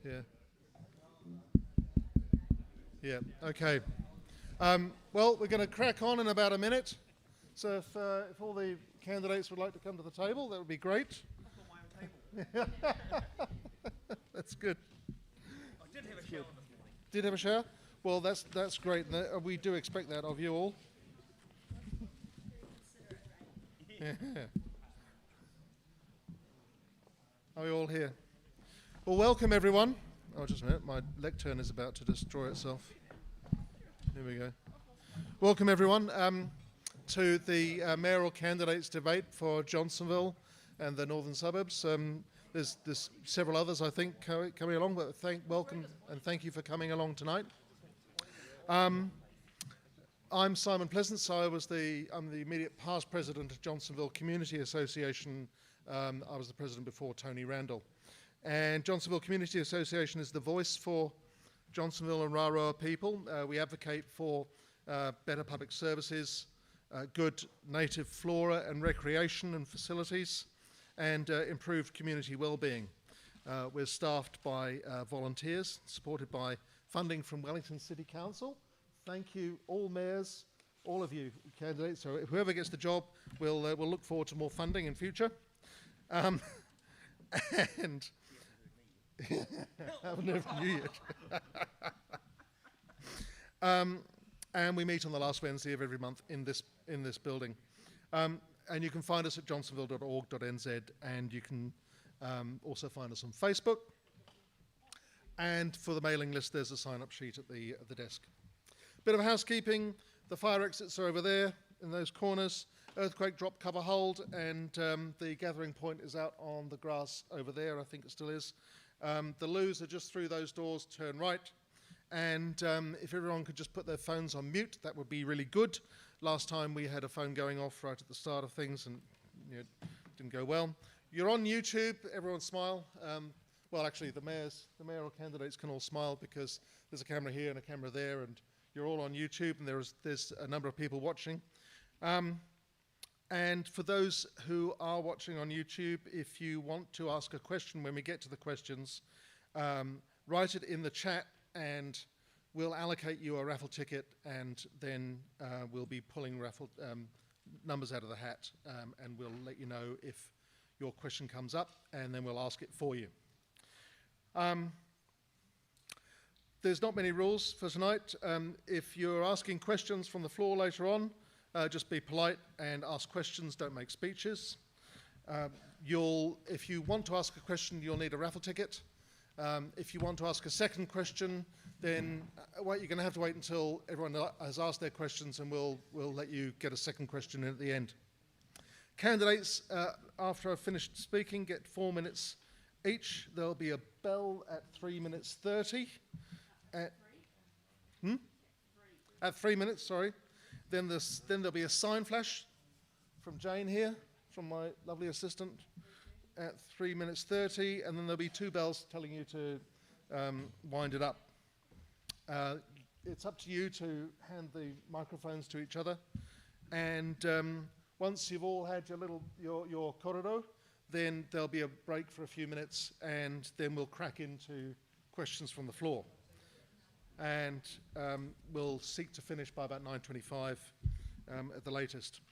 Yeah. Yeah. Okay. Well, we're going to crack on in about a minute. So if all the candidates would like to come to the table, that would be great. I've got my own table. That's good. I did have a shower this morning. Did have a shower? Well, that's great. We do expect that of you all. Yeah. Are we all here? Well, welcome everyone. Oh, just a minute. My lectern is about to destroy itself. Here we go. Welcome everyone to the Mayoral Candidates debate for Johnsonville and the northern suburbs. There's several others, I think, coming along, but welcome and thank you for coming along tonight. I'm Simon Pleasance. I'm the immediate past president of Johnsonville Community Association. I was the president before Tony Randall. And Johnsonville Community Association is the voice for Johnsonville and Raroa people. We advocate for better public services, good native flora and recreation and facilities, and improved community well-being. We're staffed by volunteers, supported by funding from Wellington City Council. Thank you, all mayors, all of you candidates. So whoever gets the job, we'll look forward to more funding in future. And I haven't heard from you yet. And we meet on the last Wednesday of every month in this building. And you can find us at johnsonville.org.nz, and you can also find us on Facebook. And for the mailing list, there's a sign-up sheet at the desk. Bit of housekeeping. The fire exits are over there in those corners. Earthquake drop cover hold, and the gathering point is out on the grass over there. I think it still is. The loos are just through those doors. Turn right. And if everyone could just put their phones on mute, that would be really good. Last time we had a phone going off right at the start of things, and it didn't go well. You're on YouTube. Everyone smile. Well, actually, the mayoral candidates can all smile because there's a camera here and a camera there, and you're all on YouTube, and there's a number of people watching. And for those who are watching on YouTube, if you want to ask a question when we get to the questions, write it in the chat, and we'll allocate you a raffle ticket, and then we'll be pulling raffle numbers out of the hat, and we'll let you know if your question comes up, and then we'll ask it for you. There's not many rules for tonight. If you're asking questions from the floor later on, just be polite and ask questions, don't make speeches. If you want to ask a question, you'll need a raffle ticket. If you want to ask a second question, then you're going to have to wait until everyone has asked their questions, and we'll let you get a second question in at the end. Candidates, after I've finished speaking, get 4 minutes each. There'll be a bell at 3 minutes 30. At 3 minutes, sorry. Then there'll be a sign flash from Jane here, from my lovely assistant, at 3 minutes 30, and then there'll be 2 bells telling you to wind it up. It's up to you to hand the microphones to each other, and once you've all had your kororo, then there'll be a break for a few minutes, and then we'll crack into questions from the floor. And we'll seek to finish by about 9:25 at the latest.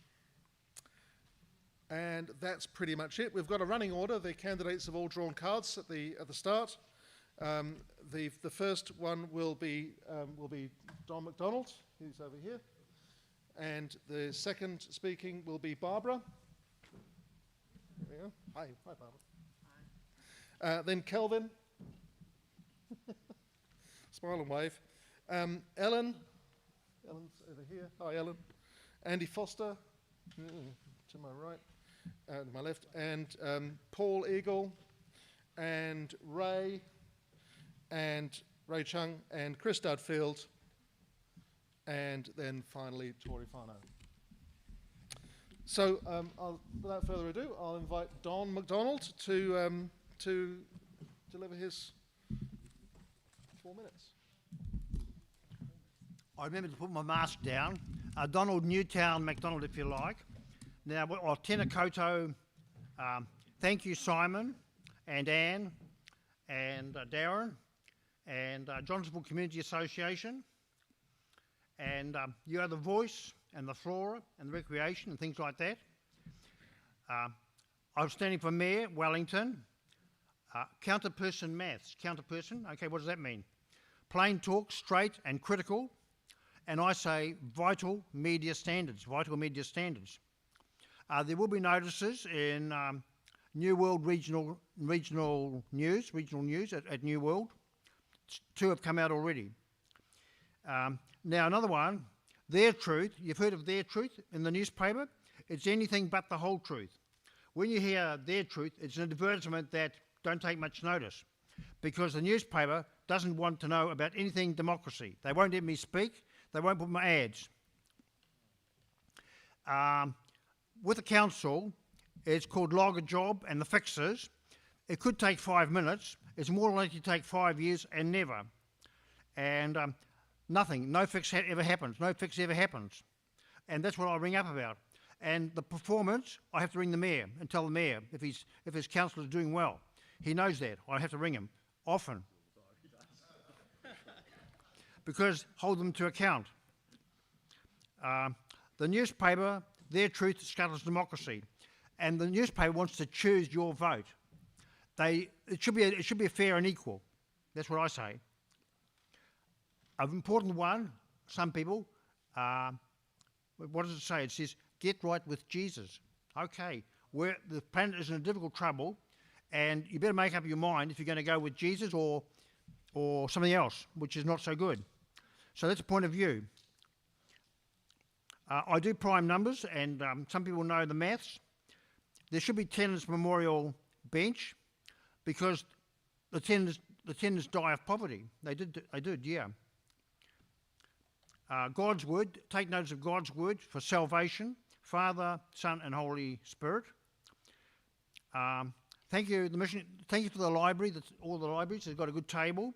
And that's pretty much it. We've got a running order. The candidates have all drawn cards at the start. The first one will be Don McDonald, who's over here, and the second speaking will be Barbara. There we go. Hi, Barbara. Hi. Then Kelvin. Smile and wave. Ellen's over here. Hi, Ellen. Andy Foster, to my right, to my left, and Paul Eagle, and Ray Chung, and Chris Dudfield, and then finally Tory Whanau. So, without further ado, I'll invite Don McDonald to deliver his 4 minutes. I remember to put my mask down. Donald Newtown McDonald, if you like. Now, tēnā koutou. Thank you, Simon and Anne and Darren, and Johnsonville Community Association, and you are the voice and the flora and the recreation and things like that. I'm standing for Mayor, Wellington. Counterperson maths. Counterperson, okay, what does that mean? Plain talk, straight and critical. And I say vital media standards, vital media standards. There will be notices in New World regional news at New World. 2 have come out already. Now another one, Their Truth. You've heard of Their Truth in the newspaper? It's anything but the whole truth. When you hear Their Truth, it's an advertisement that don't take much notice, because the newspaper doesn't want to know about anything democracy. They won't let me speak. They won't put my ads. With the council, it's called Log a Job and the Fixers. It could take 5 minutes. It's more likely to take 5 years and never. And nothing, no fix ever happens. No fix ever happens. And that's what I ring up about. And the performance, I have to ring the mayor and tell the mayor if his council is doing well. He knows that. I have to ring him often. Because hold them to account. The newspaper, Their Truth scuttles democracy. And the newspaper wants to choose your vote. It should be fair and equal. That's what I say. An important one, some people, what does it say? It says, get right with Jesus. Okay, the planet is in a difficult trouble, and you better make up your mind if you're going to go with Jesus or something else, which is not so good. So that's a point of view. I do prime numbers, and some people know the maths. There should be tenants' memorial bench, because the tenants die of poverty. They did, yeah. God's word. Take notice of God's word for salvation. Father, Son, and Holy Spirit. Thank you, the mission. Thank you for the library. All the libraries. They've got a good table.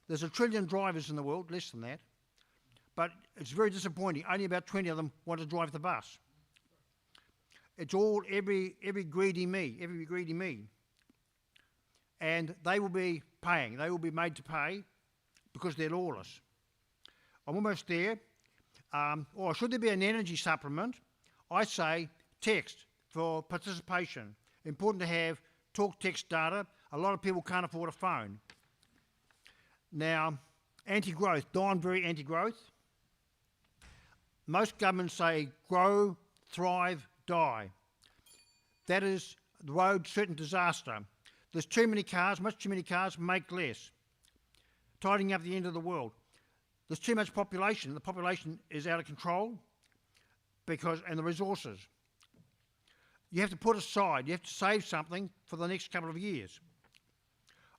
There's 1 trillion drivers in the world, less than that. But it's very disappointing. Only about 20 of them want to drive the bus. It's all every greedy me. And they will be paying. They will be made to pay because they're lawless. I'm almost there. Or should there be an energy supplement? I say text for participation. Important to have talk text data. A lot of people can't afford a phone. Now, anti-growth. Don, very anti-growth. Most governments say grow, thrive, die. That is the road to certain disaster. There's too many cars, much too many cars, make less. Tidying up the end of the world. There's too much population. The population is out of control and the resources. You have to put aside, you have to save something for the next couple of years.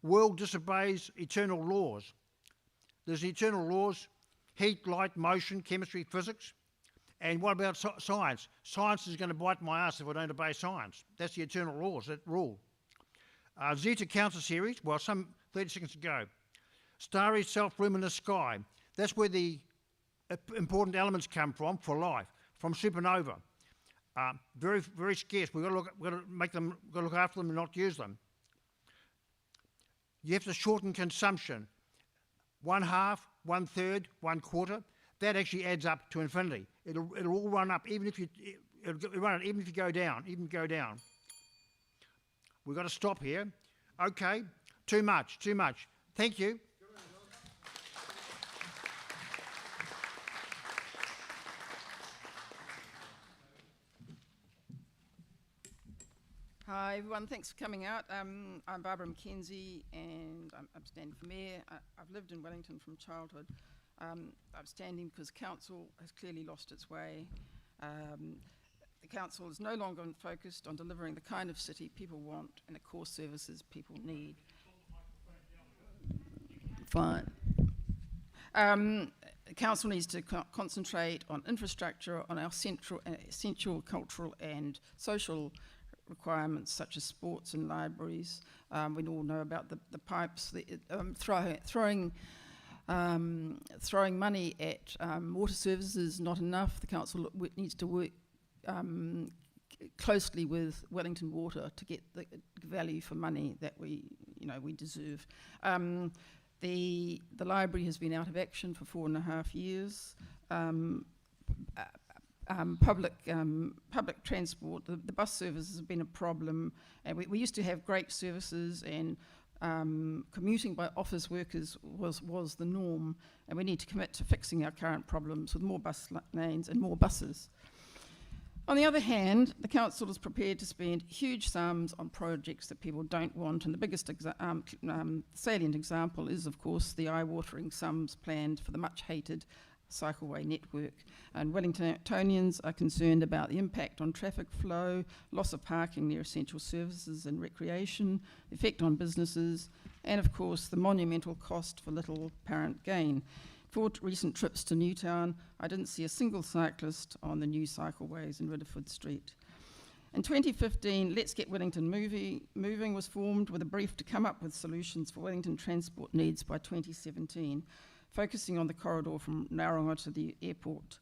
World disobeys eternal laws. There's eternal laws, heat, light, motion, chemistry, physics. And what about science? Science is going to bite my ass if I don't obey science. That's the eternal laws that rule. Zeta Council Series, well, some 30 seconds ago. Starry self-luminous sky. That's where the important elements come from for life, from supernova. Very, very scarce. We've got to look after them and not use them. You have to shorten consumption. 1/2, 1/3, 1/4. That actually adds up to infinity. It'll all run up, even if you go down. We've got to stop here. Okay, too much. Thank you. Hi everyone, thanks for coming out. I'm Barbara McKenzie and I'm standing for Mayor. I've lived in Wellington from childhood. I'm standing because council has clearly lost its way. The council is no longer focused on delivering the kind of city people want and the core services people need. Fine. The council needs to concentrate on infrastructure, on our essential cultural and social requirements such as sports and libraries. We all know about the pipes, throwing money at water services is not enough. The council needs to work closely with Wellington Water to get the value for money that we we deserve. The library has been out of action for 4.5 years. Public transport, the bus services have been a problem, and we used to have great services, and commuting by office workers was the norm, and we need to commit to fixing our current problems with more bus lanes and more buses. On the other hand, the council is prepared to spend huge sums on projects that people don't want, and the biggest salient example is, of course, the eye-watering sums planned for the much-hated cycleway network. And Wellingtonians are concerned about the impact on traffic flow, loss of parking near essential services and recreation, the effect on businesses, and of course the monumental cost for little apparent gain. For recent trips to Newtown, I didn't see a single cyclist on the new cycleways in Ridderford Street. In 2015, Let's Get Wellington Moving was formed with a brief to come up with solutions for Wellington transport needs by 2017, focusing on the corridor from Nauronga to the airport.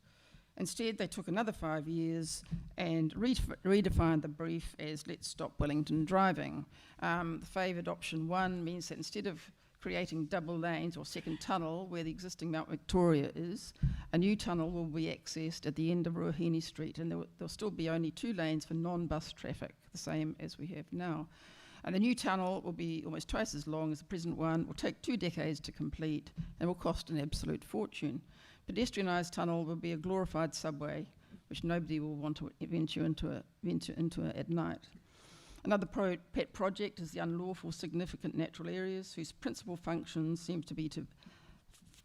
Instead, they took another 5 years and redefined the brief as Let's Stop Wellington Driving. The favoured option 1 means that instead of creating double lanes or second tunnel where the existing Mount Victoria is, a new tunnel will be accessed at the end of Ruahine Street, and there'll still be only 2 lanes for non-bus traffic, the same as we have now. And the new tunnel will be almost twice as long as the present one, will take 2 decades to complete, and will cost an absolute fortune. Pedestrianised tunnel will be a glorified subway, which nobody will want to venture into at night. Another pet project is the unlawful significant natural areas, whose principal function seems to be to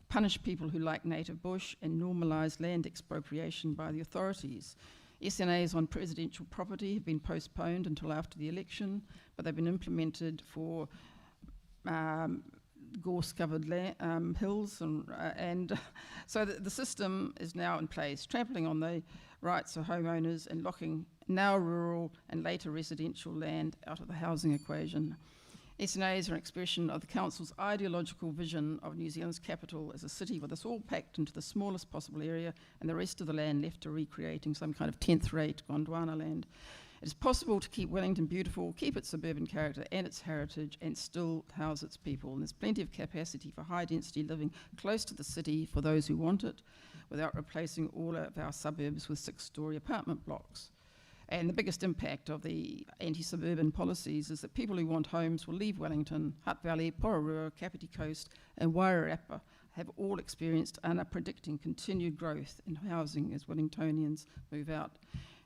punish people who like native bush and normalise land expropriation by the authorities. SNAs on presidential property have been postponed until after the election, but they've been implemented for gorse-covered hills, and so the system is now in place, trampling on the rights of homeowners and locking now rural and later residential land out of the housing equation. SNAs are an expression of the council's ideological vision of New Zealand's capital as a city with us all packed into the smallest possible area and the rest of the land left to recreating some kind of 10th-rate Gondwana land. It is possible to keep Wellington beautiful, keep its suburban character and its heritage, and still house its people. And there's plenty of capacity for high-density living close to the city for those who want it, without replacing all of our suburbs with 6-storey apartment blocks. And the biggest impact of the anti-suburban policies is that people who want homes will leave Wellington. Hutt Valley, Pororua, Kapiti Coast and Wairarapa have all experienced and are predicting continued growth in housing as Wellingtonians move out.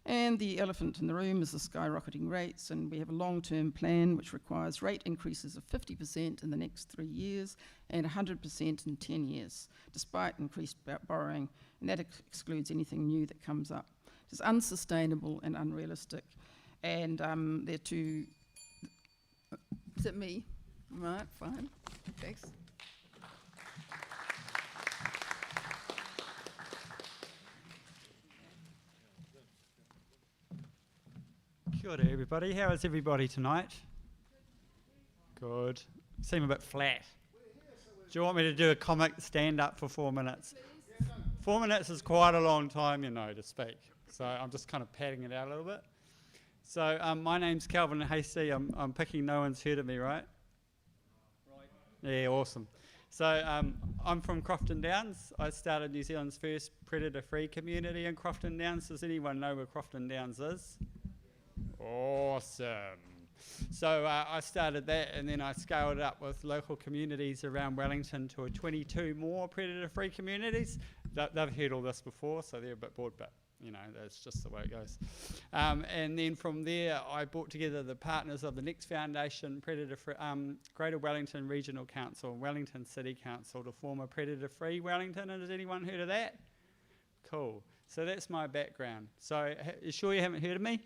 And the elephant in the room is the skyrocketing rates, and we have a long-term plan which requires rate increases of 50% in the next 3 years and 100% in 10 years, despite increased borrowing, and that excludes anything new that comes up. It's unsustainable and unrealistic. And they're too... Is it me? Right, fine. Thanks. Kia ora everybody. How is everybody tonight? Good. You seem a bit flat. Do you want me to do a comic stand-up for 4 minutes? 4 minutes is quite a long time, to speak. So I'm just kind of padding it out a little bit. So my name's Kelvin Hastie. I'm picking no one's heard of me, right? Right. Yeah, awesome. So I'm from Crofton Downs. I started New Zealand's first predator-free community in Crofton Downs. Does anyone know where Crofton Downs is? Awesome. So I started that, and then I scaled it up with local communities around Wellington to 22 more predator-free communities. They've heard all this before, so they're a bit bored, but that's just the way it goes. And then from there, I brought together the partners of the Next Foundation, Greater Wellington Regional Council, and Wellington City Council to form a predator-free Wellington. And has anyone heard of that? Cool. So that's my background. So you sure you haven't heard of me?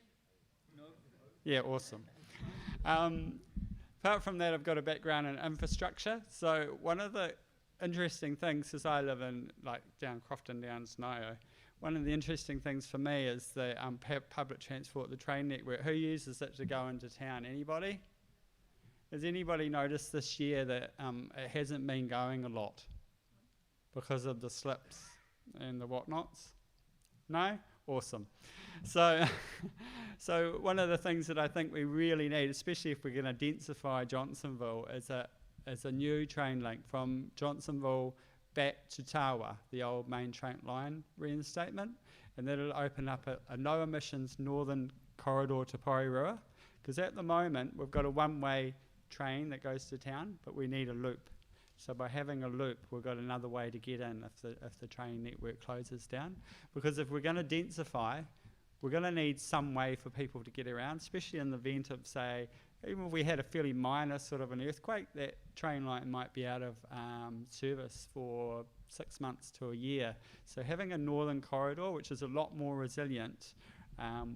No. Yeah, awesome. Apart from that, I've got a background in infrastructure. So one of the interesting things, because I live in down Crofton Downs, Nio, one of the interesting things for me is the public transport, the train network. Who uses it to go into town? Anybody? Has anybody noticed this year that it hasn't been going a lot because of the slips and the whatnots? No? Awesome. So, so one of the things that I think we really need, especially if we're going to densify Johnsonville, is a new train link from Johnsonville back to Tawa, the old main train line reinstatement, and that'll open up a no emissions northern corridor to Porirua, because at the moment we've got a one-way train that goes to town, but we need a loop. So by having a loop, we've got another way to get in if the train network closes down. Because if we're going to densify, we're going to need some way for people to get around, especially in the event of, say, even if we had a fairly minor sort of an earthquake, that train line might be out of service for 6 months to a year. So having a northern corridor, which is a lot more resilient,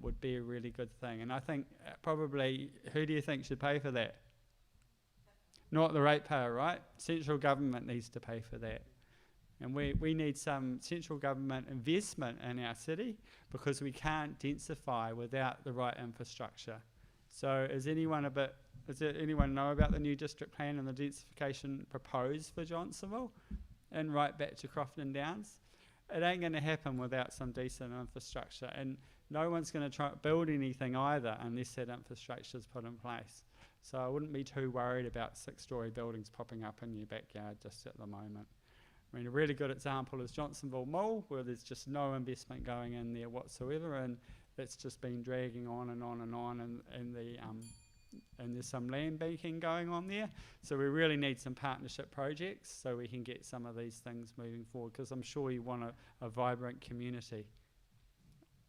would be a really good thing. And I think probably, who do you think should pay for that? Not the ratepayer, right? Central government needs to pay for that. And we need some central government investment in our city, because we can't densify without the right infrastructure. So does anyone know about the new district plan and the densification proposed for Johnsonville and right back to Crofton Downs? It ain't going to happen without some decent infrastructure, and no one's going to try to build anything either unless that infrastructure is put in place. So I wouldn't be too worried about 6-storey buildings popping up in your backyard just at the moment. I mean, a really good example is Johnsonville Mall, where there's just no investment going in there whatsoever, and it's just been dragging on and on and on, and there's some land banking going on there. So we really need some partnership projects so we can get some of these things moving forward, because I'm sure you want a vibrant community.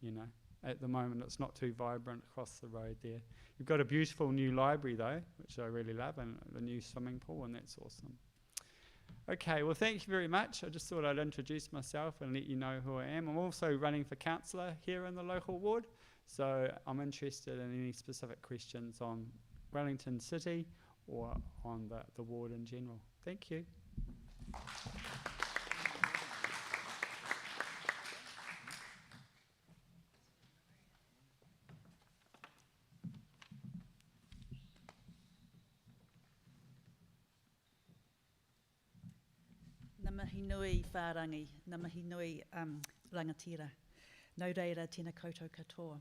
You know, at the moment it's not too vibrant across the road there. You've got a beautiful new library though, which I really love, and the new swimming pool, and that's awesome. Okay, well thank you very much. I just thought I'd introduce myself and let you know who I am. I'm also running for councillor here in the local ward, so I'm interested in any specific questions on Wellington City or on the ward in general. Thank you. Namahi nui whārangi, namahi nui rangatira. No reira tēnā koutou katoa.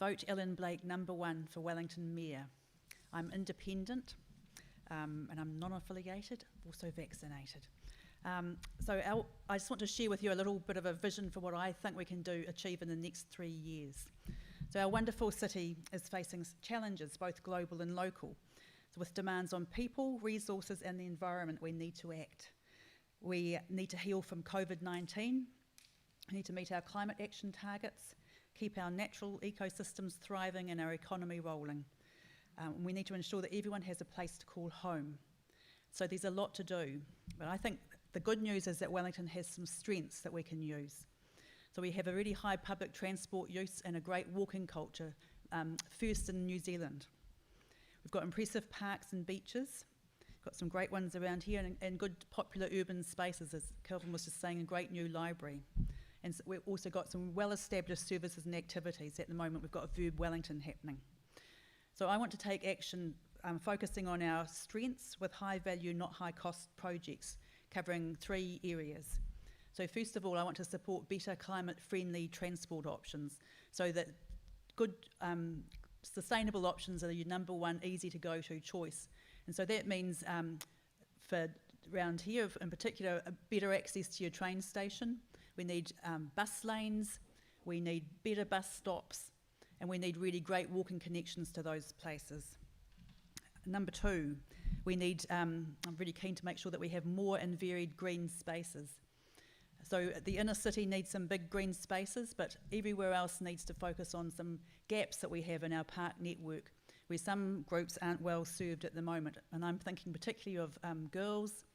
Vote Ellen Blake #1 for Wellington Mayor. I'm independent and I'm non-affiliated, also vaccinated. So I just want to share with you a little bit of a vision for what I think we can achieve in the next 3 years. So our wonderful city is facing challenges, both global and local. So with demands on people, resources and the environment, we need to act. We need to heal from COVID-19, we need to meet our climate action targets, keep our natural ecosystems thriving and our economy rolling. We need to ensure that everyone has a place to call home. So there's a lot to do, but I think the good news is that Wellington has some strengths that we can use. So we have a really high public transport use and a great walking culture, first in New Zealand. We've got impressive parks and beaches. Got some great ones around here, and good popular urban spaces, as Kelvin was just saying, a great new library. And so we've also got some well-established services and activities. At the moment we've got a Verb Wellington happening. So I want to take action focusing on our strengths with high value, not high cost projects, covering 3 areas. So first of all, I want to support better climate friendly transport options, so that good sustainable options are your #1 easy to go to choice. And so that means for around here in particular, better access to your train station. We need bus lanes, we need better bus stops, and we need really great walking connections to those places. #2, we need, I'm really keen to make sure that we have more and varied green spaces. So the inner city needs some big green spaces, but everywhere else needs to focus on some gaps that we have in our park network, where some groups aren't well served at the moment. And I'm thinking particularly of girls,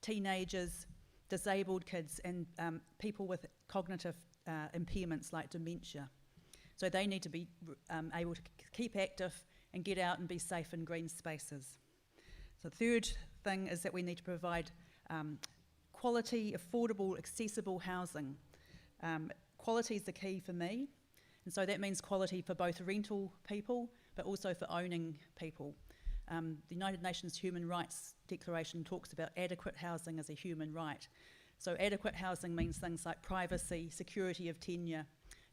teenagers, disabled kids, and people with cognitive impairments like dementia. So they need to be able to keep active and get out and be safe in green spaces. So the third thing is that we need to provide quality, affordable, accessible housing. Quality is the key for me, and so that means quality for both rental people but also for owning people. The United Nations Human Rights Declaration talks about adequate housing as a human right. So adequate housing means things like privacy, security of tenure,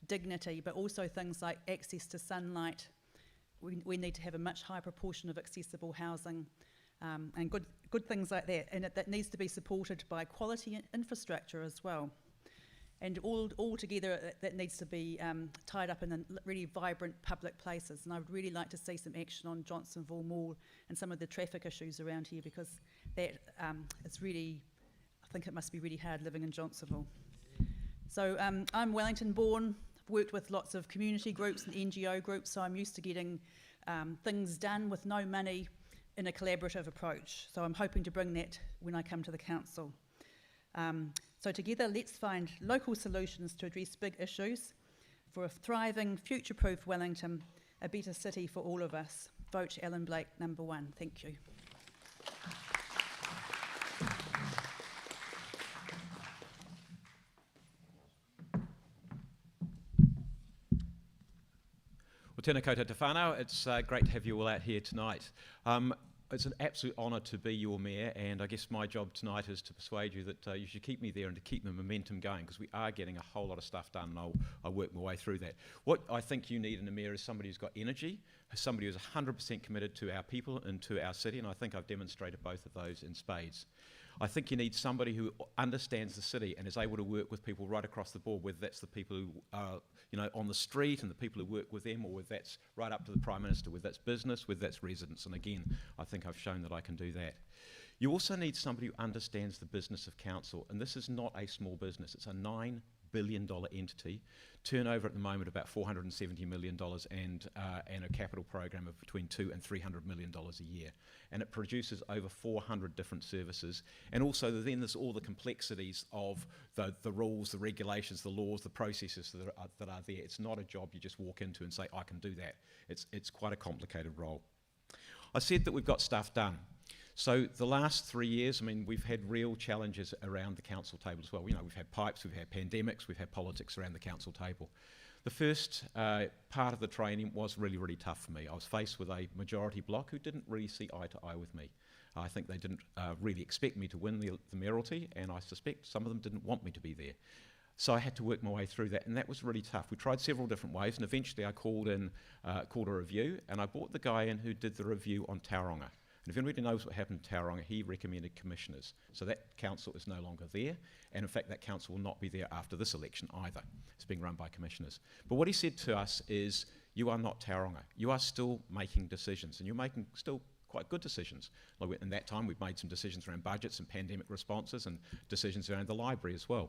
dignity, but also things like access to sunlight. We need to have a much higher proportion of accessible housing and good things like that. And that needs to be supported by quality infrastructure as well. And all together, that needs to be tied up in really vibrant public places. And I would really like to see some action on Johnsonville Mall and some of the traffic issues around here, because that is really, I think it must be really hard living in Johnsonville. So I'm Wellington born, worked with lots of community groups and NGO groups, so I'm used to getting things done with no money in a collaborative approach. So I'm hoping to bring that when I come to the council. So together, let's find local solutions to address big issues for a thriving, future-proof Wellington, a better city for all of us. Vote Alan Blake number 1. Thank you. Well, tēnā koutou te whanau. It's great to have you all out here tonight. It's an absolute honour to be your mayor, and I guess my job tonight is to persuade you that you should keep me there and to keep the momentum going, because we are getting a whole lot of stuff done, and I'll work my way through that. What I think you need in a mayor is somebody who's got energy, somebody who's 100% committed to our people and to our city, and I think I've demonstrated both of those in spades. I think you need somebody who understands the city and is able to work with people right across the board, whether that's the people who are on the street and the people who work with them, or whether that's right up to the Prime Minister, whether that's business, whether that's residents. And again, I think I've shown that I can do that. You also need somebody who understands the business of council, and this is not a small business. It's a $9 billion entity, turnover at the moment about $470 million, and a capital program of between $200 and $300 million a year. And it produces over 400 different services. And also then there's all the complexities of the rules, the regulations, the laws, the processes that are there. It's not a job you just walk into and say, I can do that. It's quite a complicated role. I said that we've got stuff done. So the last 3 years, I mean, we've had real challenges around the council table as well. We've had pipes, we've had pandemics, we've had politics around the council table. The first part of the training was really, really tough for me. I was faced with a majority bloc who didn't really see eye to eye with me. I think they didn't really expect me to win the mayoralty, and I suspect some of them didn't want me to be there. So I had to work my way through that, and that was really tough. We tried several different ways, and eventually I called a review, and I brought the guy in who did the review on Tauranga. And if anybody knows what happened to Tauranga, he recommended commissioners. So that council is no longer there, and in fact that council will not be there after this election either. It's being run by commissioners. But what he said to us is, you are not Tauranga. You are still making decisions, and you're making still quite good decisions. Like in that time we've made some decisions around budgets and pandemic responses, and decisions around the library as well.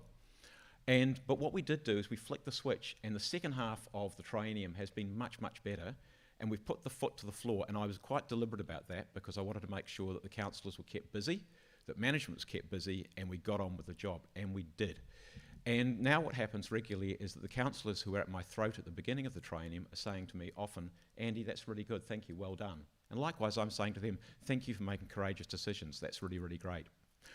But what we did do is we flicked the switch, and the second half of the triennium has been much, much better. And we've put the foot to the floor, and I was quite deliberate about that because I wanted to make sure that the councillors were kept busy, that management was kept busy, and we got on with the job, and we did. And now what happens regularly is that the councillors who were at my throat at the beginning of the triennium are saying to me often, Andy, that's really good, thank you, well done. And likewise, I'm saying to them, thank you for making courageous decisions, that's really, really great.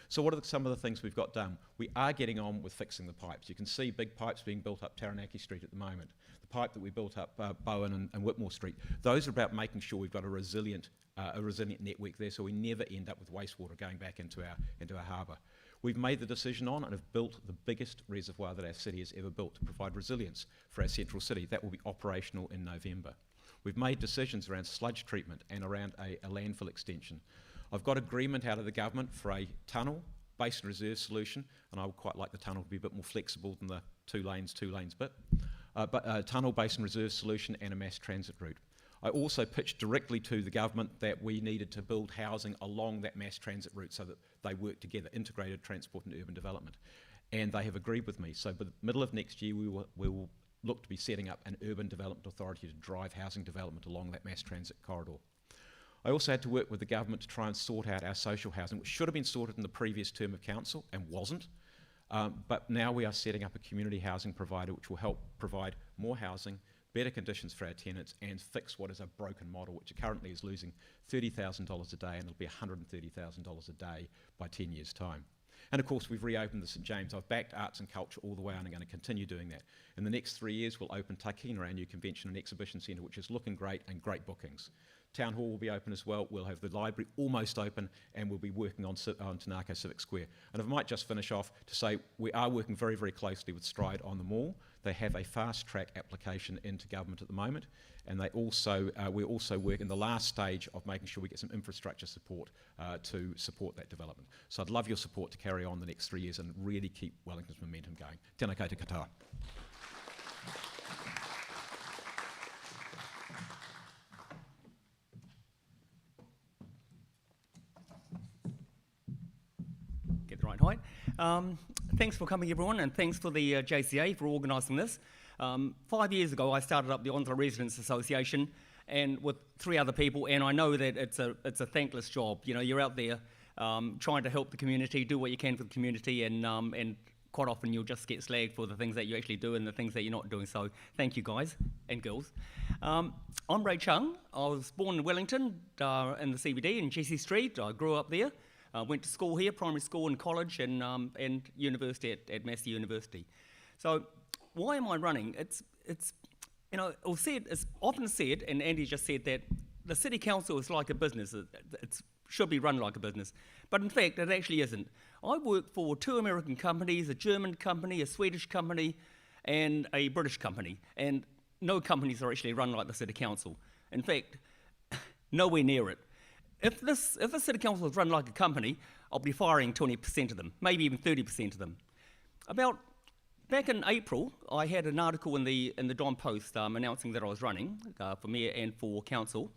So what are some of the things we've got done? We are getting on with fixing the pipes. You can see big pipes being built up Taranaki Street at the moment. The pipe that we built up Bowen and Whitmore Street. Those are about making sure we've got a resilient network there, so we never end up with wastewater going back into our harbour. We've made the decision on and have built the biggest reservoir that our city has ever built to provide resilience for our central city. That will be operational in November. We've made decisions around sludge treatment and around a landfill extension. I've got agreement out of the government for a tunnel, basin reserve solution, and I would quite like the tunnel to be a bit more flexible than the two lanes bit. But a tunnel, basin reserve solution and a mass transit route. I also pitched directly to the government that we needed to build housing along that mass transit route so that they work together, integrated transport and urban development. And they have agreed with me. So by the middle of next year, we will look to be setting up an urban development authority to drive housing development along that mass transit corridor. I also had to work with the government to try and sort out our social housing, which should have been sorted in the previous term of council and wasn't. But now we are setting up a community housing provider which will help provide more housing, better conditions for our tenants, and fix what is a broken model, which currently is losing $30,000 a day, and it'll be $130,000 a day by 10 years' time. And of course, we've reopened the St James. I've backed arts and culture all the way on and I'm going to continue doing that. In the next 3 years, we'll open Takina, our new convention and exhibition centre, which is looking great and great bookings. Town Hall will be open as well. We'll have the library almost open, and we'll be working on Tanaka Civic Square. And if I might just finish off to say we are working very, very closely with Stride on the mall. They have a fast-track application into government at the moment, and they also we're also working the last stage of making sure we get some infrastructure support to support that development. So I'd love your support to carry on the next 3 years and really keep Wellington's momentum going. Tēnā koutou katoa. Get the right height. Thanks for coming, everyone, and thanks for the JCA for organising this. 5 years ago, I started up the Onslow Residents Association, and with 3 other people, and I know that it's a thankless job. You know, you're out there trying to help the community, do what you can for the community, and quite often you'll just get slagged for the things that you actually do and the things that you're not doing. So thank you, guys and girls. I'm Ray Chung. I was born in Wellington in the CBD in Jesse Street. I grew up there. Went to school here, primary school and college, and university at Massey University. So why am I running? It's you know, it's often said, and Andy just said, that the city council is like a business. It should be run like a business. But in fact, it actually isn't. I work for 2 American companies, a German company, a Swedish company, and a British company. And no companies are actually run like the city council. In fact, nowhere near it. If the city council was run like a company, I'll be firing 20% of them, maybe even 30% of them. Back in April, I had an article in the Don Post announcing that I was running for mayor and for council.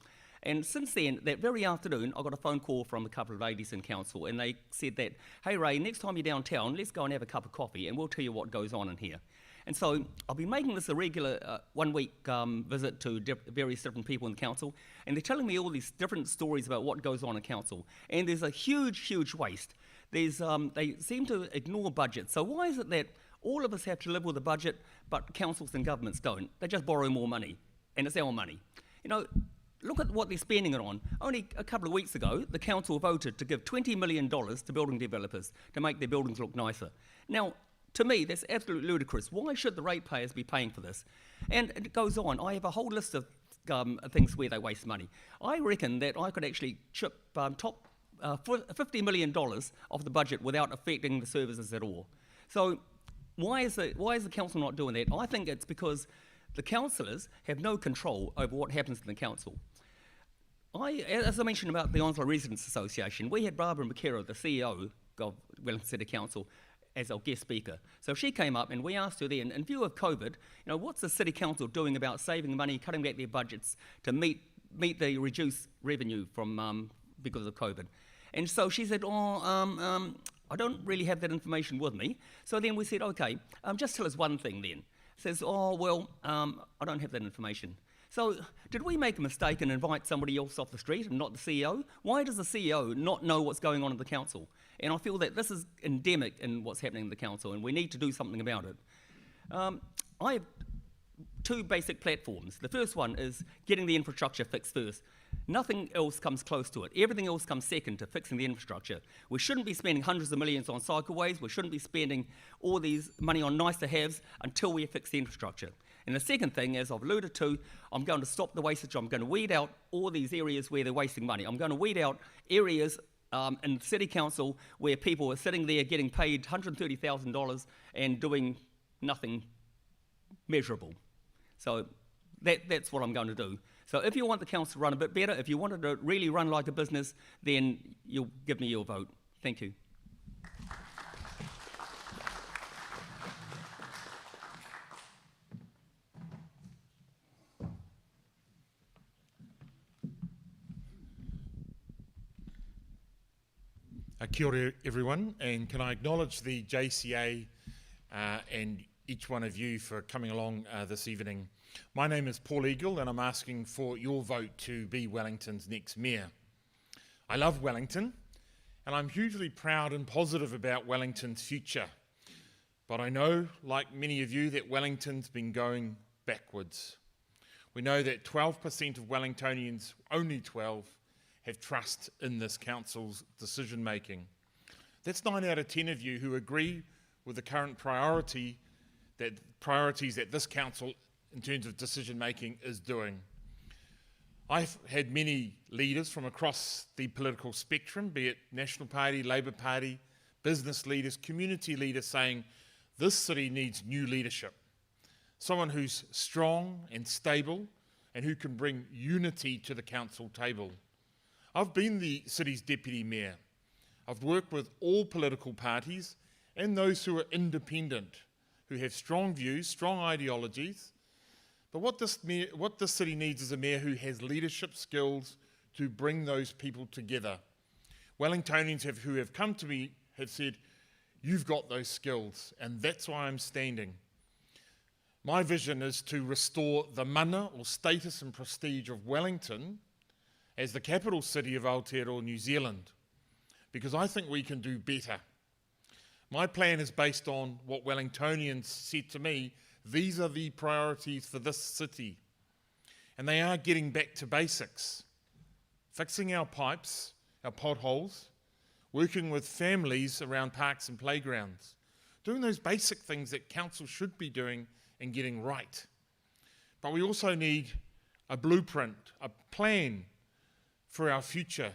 And since then, that very afternoon, I got a phone call from a couple of ladies in council, and they said that, hey Ray, next time you're downtown, let's go and have a cup of coffee, and we'll tell you what goes on in here. And so I'll be making this a regular 1-week visit to various different people in the council, and they're telling me all these different stories about what goes on in council. And there's a huge, huge waste. They seem to ignore budgets. So why is it that all of us have to live with a budget, but councils and governments don't? They just borrow more money, and it's our money. You know, look at what they're spending it on. Only a couple of weeks ago, the council voted to give $20 million to building developers to make their buildings look nicer. Now, to me, that's absolutely ludicrous. Why should the ratepayers be paying for this? And it goes on. I have a whole list of things where they waste money. I reckon that I could actually chip top $50 million off the budget without affecting the services at all. So why is the council not doing that? I think it's because the councillors have no control over what happens in the council. As I mentioned about the Onslow Residents Association, we had Barbara McKenzie, the CEO of Wellington City Council, as our guest speaker. So she came up and we asked her then, in view of COVID, you know, what's the City Council doing about saving money, cutting back their budgets to meet the reduced revenue from because of COVID? And so she said, I don't really have that information with me. So then we said, okay, just tell us one thing then. Says, I don't have that information. So did we make a mistake and invite somebody else off the street and not the CEO? Why does the CEO not know what's going on in the council? And I feel that this is endemic in what's happening in the council, and we need to do something about it. I have 2 basic platforms. The first one is getting the infrastructure fixed first. Nothing else comes close to it. Everything else comes second to fixing the infrastructure. We shouldn't be spending hundreds of millions on cycleways. We shouldn't be spending all these money on nice-to-haves until we fix the infrastructure. And the second thing, as I've alluded to, I'm going to stop the wastage. I'm going to weed out all these areas where they're wasting money. I'm going to weed out areas in the City Council where people are sitting there getting paid $130,000 and doing nothing measurable. So that's what I'm going to do. So if you want the council to run a bit better, if you want it to really run like a business, then you'll give me your vote. Thank you. Kia ora everyone, and can I acknowledge the JCA and each one of you for coming along this evening. My name is Paul Eagle and I'm asking for your vote to be Wellington's next mayor. I love Wellington and I'm hugely proud and positive about Wellington's future, but I know, like many of you, that Wellington's been going backwards. We know that 12% of Wellingtonians, only 12, have trust in this council's decision making. That's 9 out of 10 of you who agree with the current priorities that this council in terms of decision making is doing. I've had many leaders from across the political spectrum, be it National Party, Labour Party, business leaders, community leaders, saying this city needs new leadership. Someone who's strong and stable and who can bring unity to the council table. I've been the city's deputy mayor. I've worked with all political parties and those who are independent, who have strong views, strong ideologies. But what this city needs is a mayor who has leadership skills to bring those people together. Wellingtonians who have come to me have said, you've got those skills, and that's why I'm standing. My vision is to restore the mana or status and prestige of Wellington as the capital city of Aotearoa, New Zealand, because I think we can do better. My plan is based on what Wellingtonians said to me. These are the priorities for this city. And they are getting back to basics. Fixing our pipes, our potholes, working with families around parks and playgrounds, doing those basic things that council should be doing and getting right. But we also need a blueprint, a plan for our future.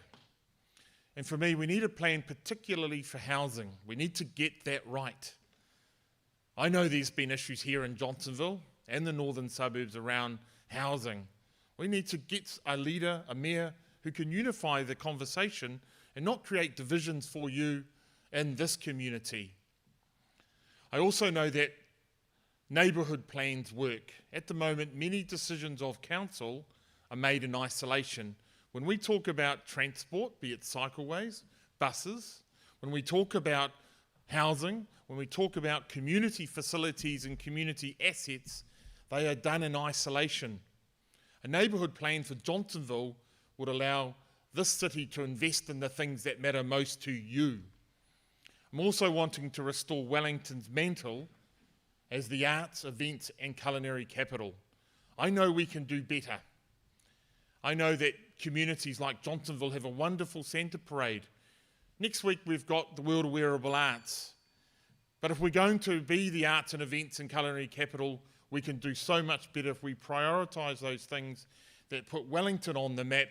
And for me, we need a plan particularly for housing. We need to get that right. I know there's been issues here in Johnsonville and the northern suburbs around housing. We need to get a leader, a mayor, who can unify the conversation and not create divisions for you in this community. I also know that neighbourhood plans work. At the moment, many decisions of council are made in isolation. When we talk about transport, be it cycleways, buses, when we talk about housing, when we talk about community facilities and community assets, they are done in isolation. A neighbourhood plan for Johnsonville would allow this city to invest in the things that matter most to you. I'm also wanting to restore Wellington's mantle as the arts, events and culinary capital. I know we can do better. I know that communities like Johnsonville have a wonderful Santa Parade. Next week we've got the World of Wearable Arts. But if we're going to be the arts and events and culinary capital, we can do so much better if we prioritise those things that put Wellington on the map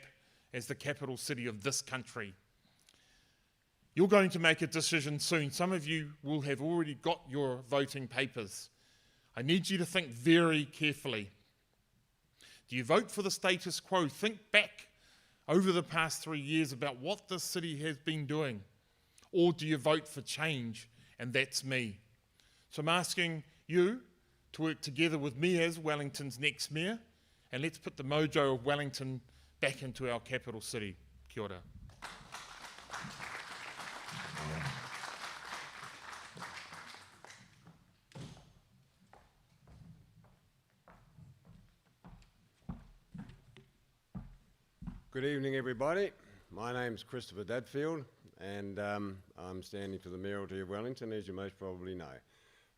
as the capital city of this country. You're going to make a decision soon. Some of you will have already got your voting papers. I need you to think very carefully. Do you vote for the status quo? Think back over the past 3 years about what this city has been doing. Or do you vote for change? And that's me. So I'm asking you to work together with me as Wellington's next mayor, and let's put the mojo of Wellington back into our capital city. Kia ora. Good evening, everybody. My name's Christopher Dudfield, and I'm standing for the mayoralty of Wellington, as you most probably know.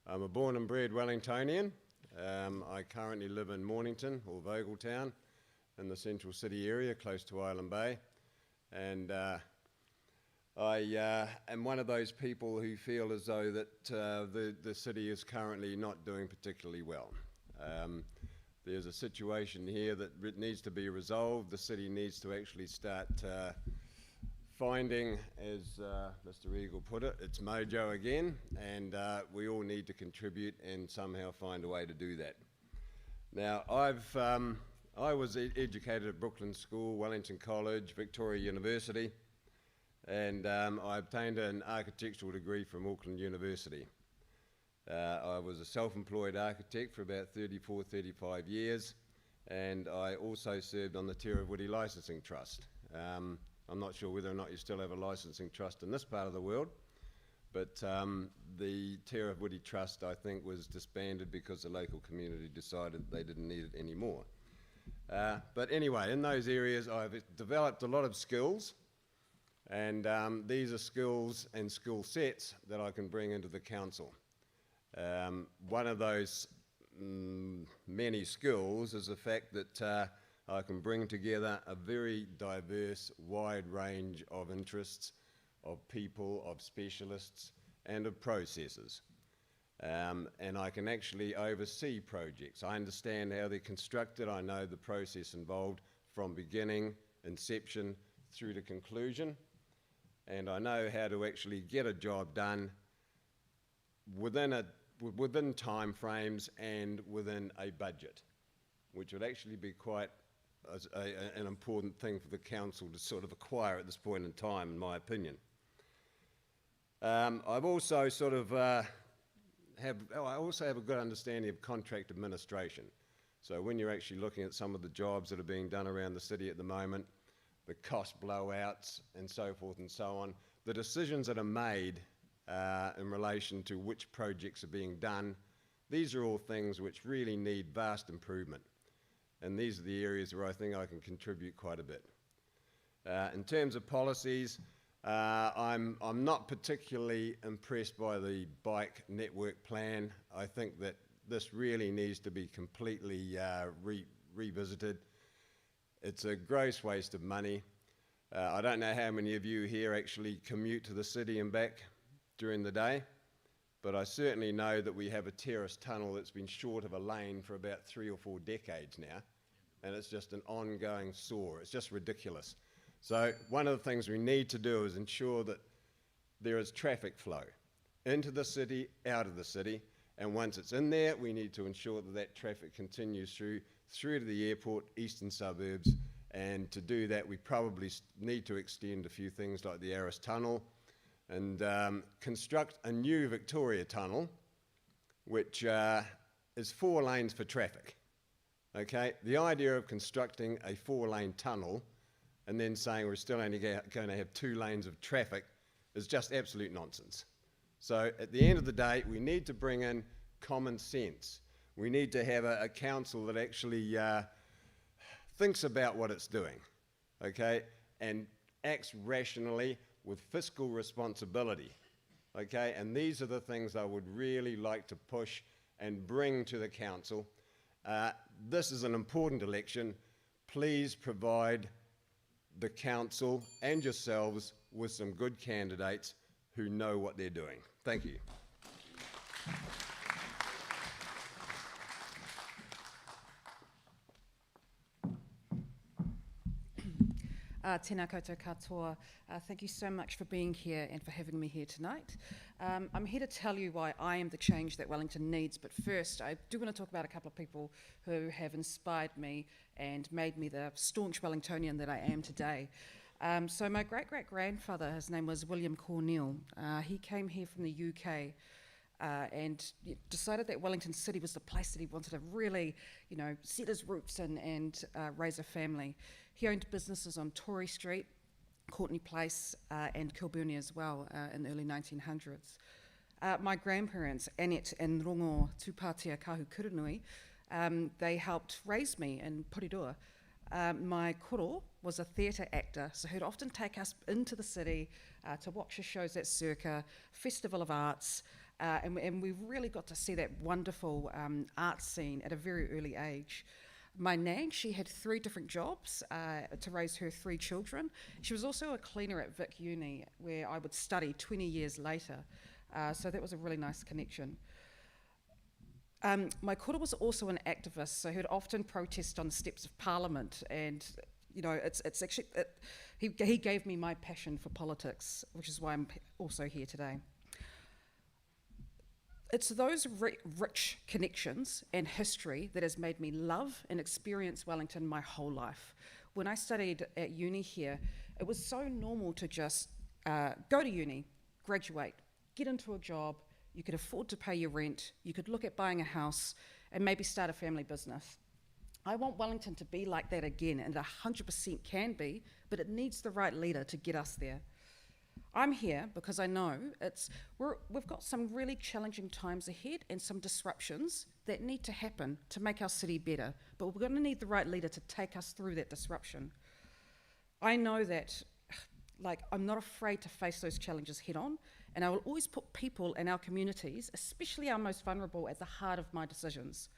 I'm a born and bred Wellingtonian. I currently live in Mornington, or Vogeltown, in the central city area, close to Island Bay. And I am one of those people who feel as though that the city is currently not doing particularly well. There's a situation here that needs to be resolved. The city needs to actually start finding, as Mr. Eagle put it, its mojo again, and we all need to contribute and somehow find a way to do that. Now, I was educated at Brooklyn School, Wellington College, Victoria University, and I obtained an architectural degree from Auckland University. I was a self-employed architect for about 34, 35 years, and I also served on the Te Rawhiti Licensing Trust. I'm not sure whether or not you still have a licensing trust in this part of the world, but the Te Rawhiti Trust, I think, was disbanded because the local community decided they didn't need it anymore. But anyway, in those areas I've developed a lot of skills, and these are skills and skill sets that I can bring into the council. One of those many skills is the fact that I can bring together a very diverse, wide range of interests, of people, of specialists, and of processes. And I can actually oversee projects. I understand how they're constructed. I know the process involved from beginning, inception, through to conclusion. And I know how to actually get a job done within time frames and within a budget, which would actually be quite an important thing for the council to sort of acquire at this point in time, in my opinion. I've also sort of I also have a good understanding of contract administration. So when you're actually looking at some of the jobs that are being done around the city at the moment, the cost blowouts and so forth and so on, the decisions that are made in relation to which projects are being done, these are all things which really need vast improvement. And these are the areas where I think I can contribute quite a bit. In terms of policies, I'm not particularly impressed by the bike network plan. I think that this really needs to be completely revisited. It's a gross waste of money. I don't know how many of you here actually commute to the city and back during the day, but I certainly know that we have a terrace tunnel that's been short of a lane for about 3 or 4 decades now, and it's just an ongoing sore. It's just ridiculous. So one of the things we need to do is ensure that there is traffic flow into the city, out of the city, and once it's in there, we need to ensure that that traffic continues through to the airport, eastern suburbs, and to do that we probably need to extend a few things like the Aris Tunnel and construct a new Victoria Tunnel, which is 4 lanes for traffic. Okay, the idea of constructing a 4-lane tunnel and then saying we're still only going to have 2 lanes of traffic is just absolute nonsense. So at the end of the day, we need to bring in common sense. We need to have a council that actually thinks about what it's doing, okay, and acts rationally with fiscal responsibility, okay? And these are the things I would really like to push and bring to the council. This is an important election. Please provide the council and yourselves with some good candidates who know what they're doing. Thank you. Tēnā koutou katoa. Thank you so much for being here and for having me here tonight. I'm here to tell you why I am the change that Wellington needs, but first I do want to talk about a couple of people who have inspired me and made me the staunch Wellingtonian that I am today. So my great-great-grandfather, his name was William Cornell. He came here from the UK and decided that Wellington City was the place that he wanted to really, set his roots and raise a family. He owned businesses on Tory Street, Courtney Place, and Kilburnie as well in the early 1900s. My grandparents, Annette and Rongo Tūpātia Kahu Kurunui, they helped raise me in Porirua. My koro was a theatre actor, so he'd often take us into the city to watch his shows at Circa, Festival of Arts, and we really got to see that wonderful art scene at a very early age. My nan, she had 3 different jobs to raise her 3 children. She was also a cleaner at Vic Uni, where I would study 20 years later, so that was a really nice connection. My koro was also an activist, so he would often protest on the steps of Parliament, and it's actually he gave me my passion for politics, which is why I'm also here today. It's those rich connections and history that has made me love and experience Wellington my whole life. When I studied at uni here, it was so normal to just go to uni, graduate, get into a job. You could afford to pay your rent, you could look at buying a house, and maybe start a family business. I want Wellington to be like that again, and it 100% can be, but it needs the right leader to get us there. I'm here because I know we've got some really challenging times ahead and some disruptions that need to happen to make our city better, but we're going to need the right leader to take us through that disruption. I know that, I'm not afraid to face those challenges head on, and I will always put people in our communities, especially our most vulnerable, at the heart of my decisions.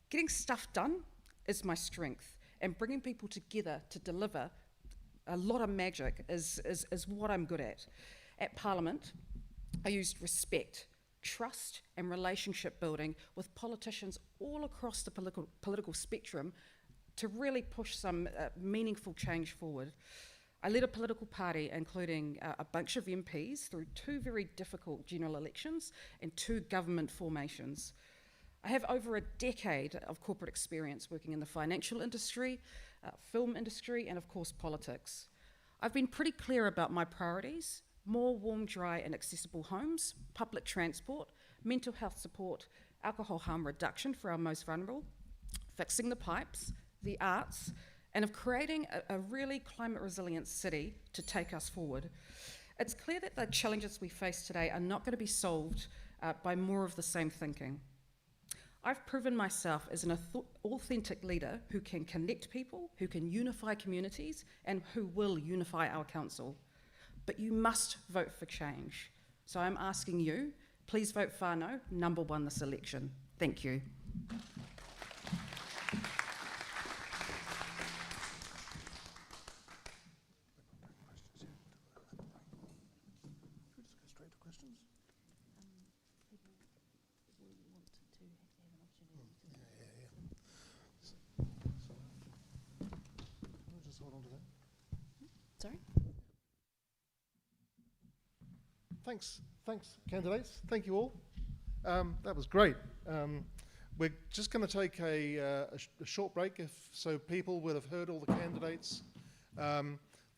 Getting stuff done is my strength, and bringing people together to deliver a lot of magic is what I'm good at. At Parliament, I used respect, trust, and relationship building with politicians all across the political spectrum to really push some meaningful change forward. I led a political party, including a bunch of MPs, through 2 very difficult general elections and 2 government formations. I have over a decade of corporate experience working in the financial industry, film industry, and of course politics. I've been pretty clear about my priorities: more warm, dry and accessible homes, public transport, mental health support, alcohol harm reduction for our most vulnerable, fixing the pipes, the arts, and of creating a really climate resilient city to take us forward. It's clear that the challenges we face today are not going to be solved by more of the same thinking. I've proven myself as an authentic leader who can connect people, who can unify communities, and who will unify our council. But you must vote for change. So I'm asking you, please vote whānau number 1 this election. Thank you. Sorry? Thanks, candidates. Thank you all. That was great. We're just going to take a short break, so people will have heard all the candidates.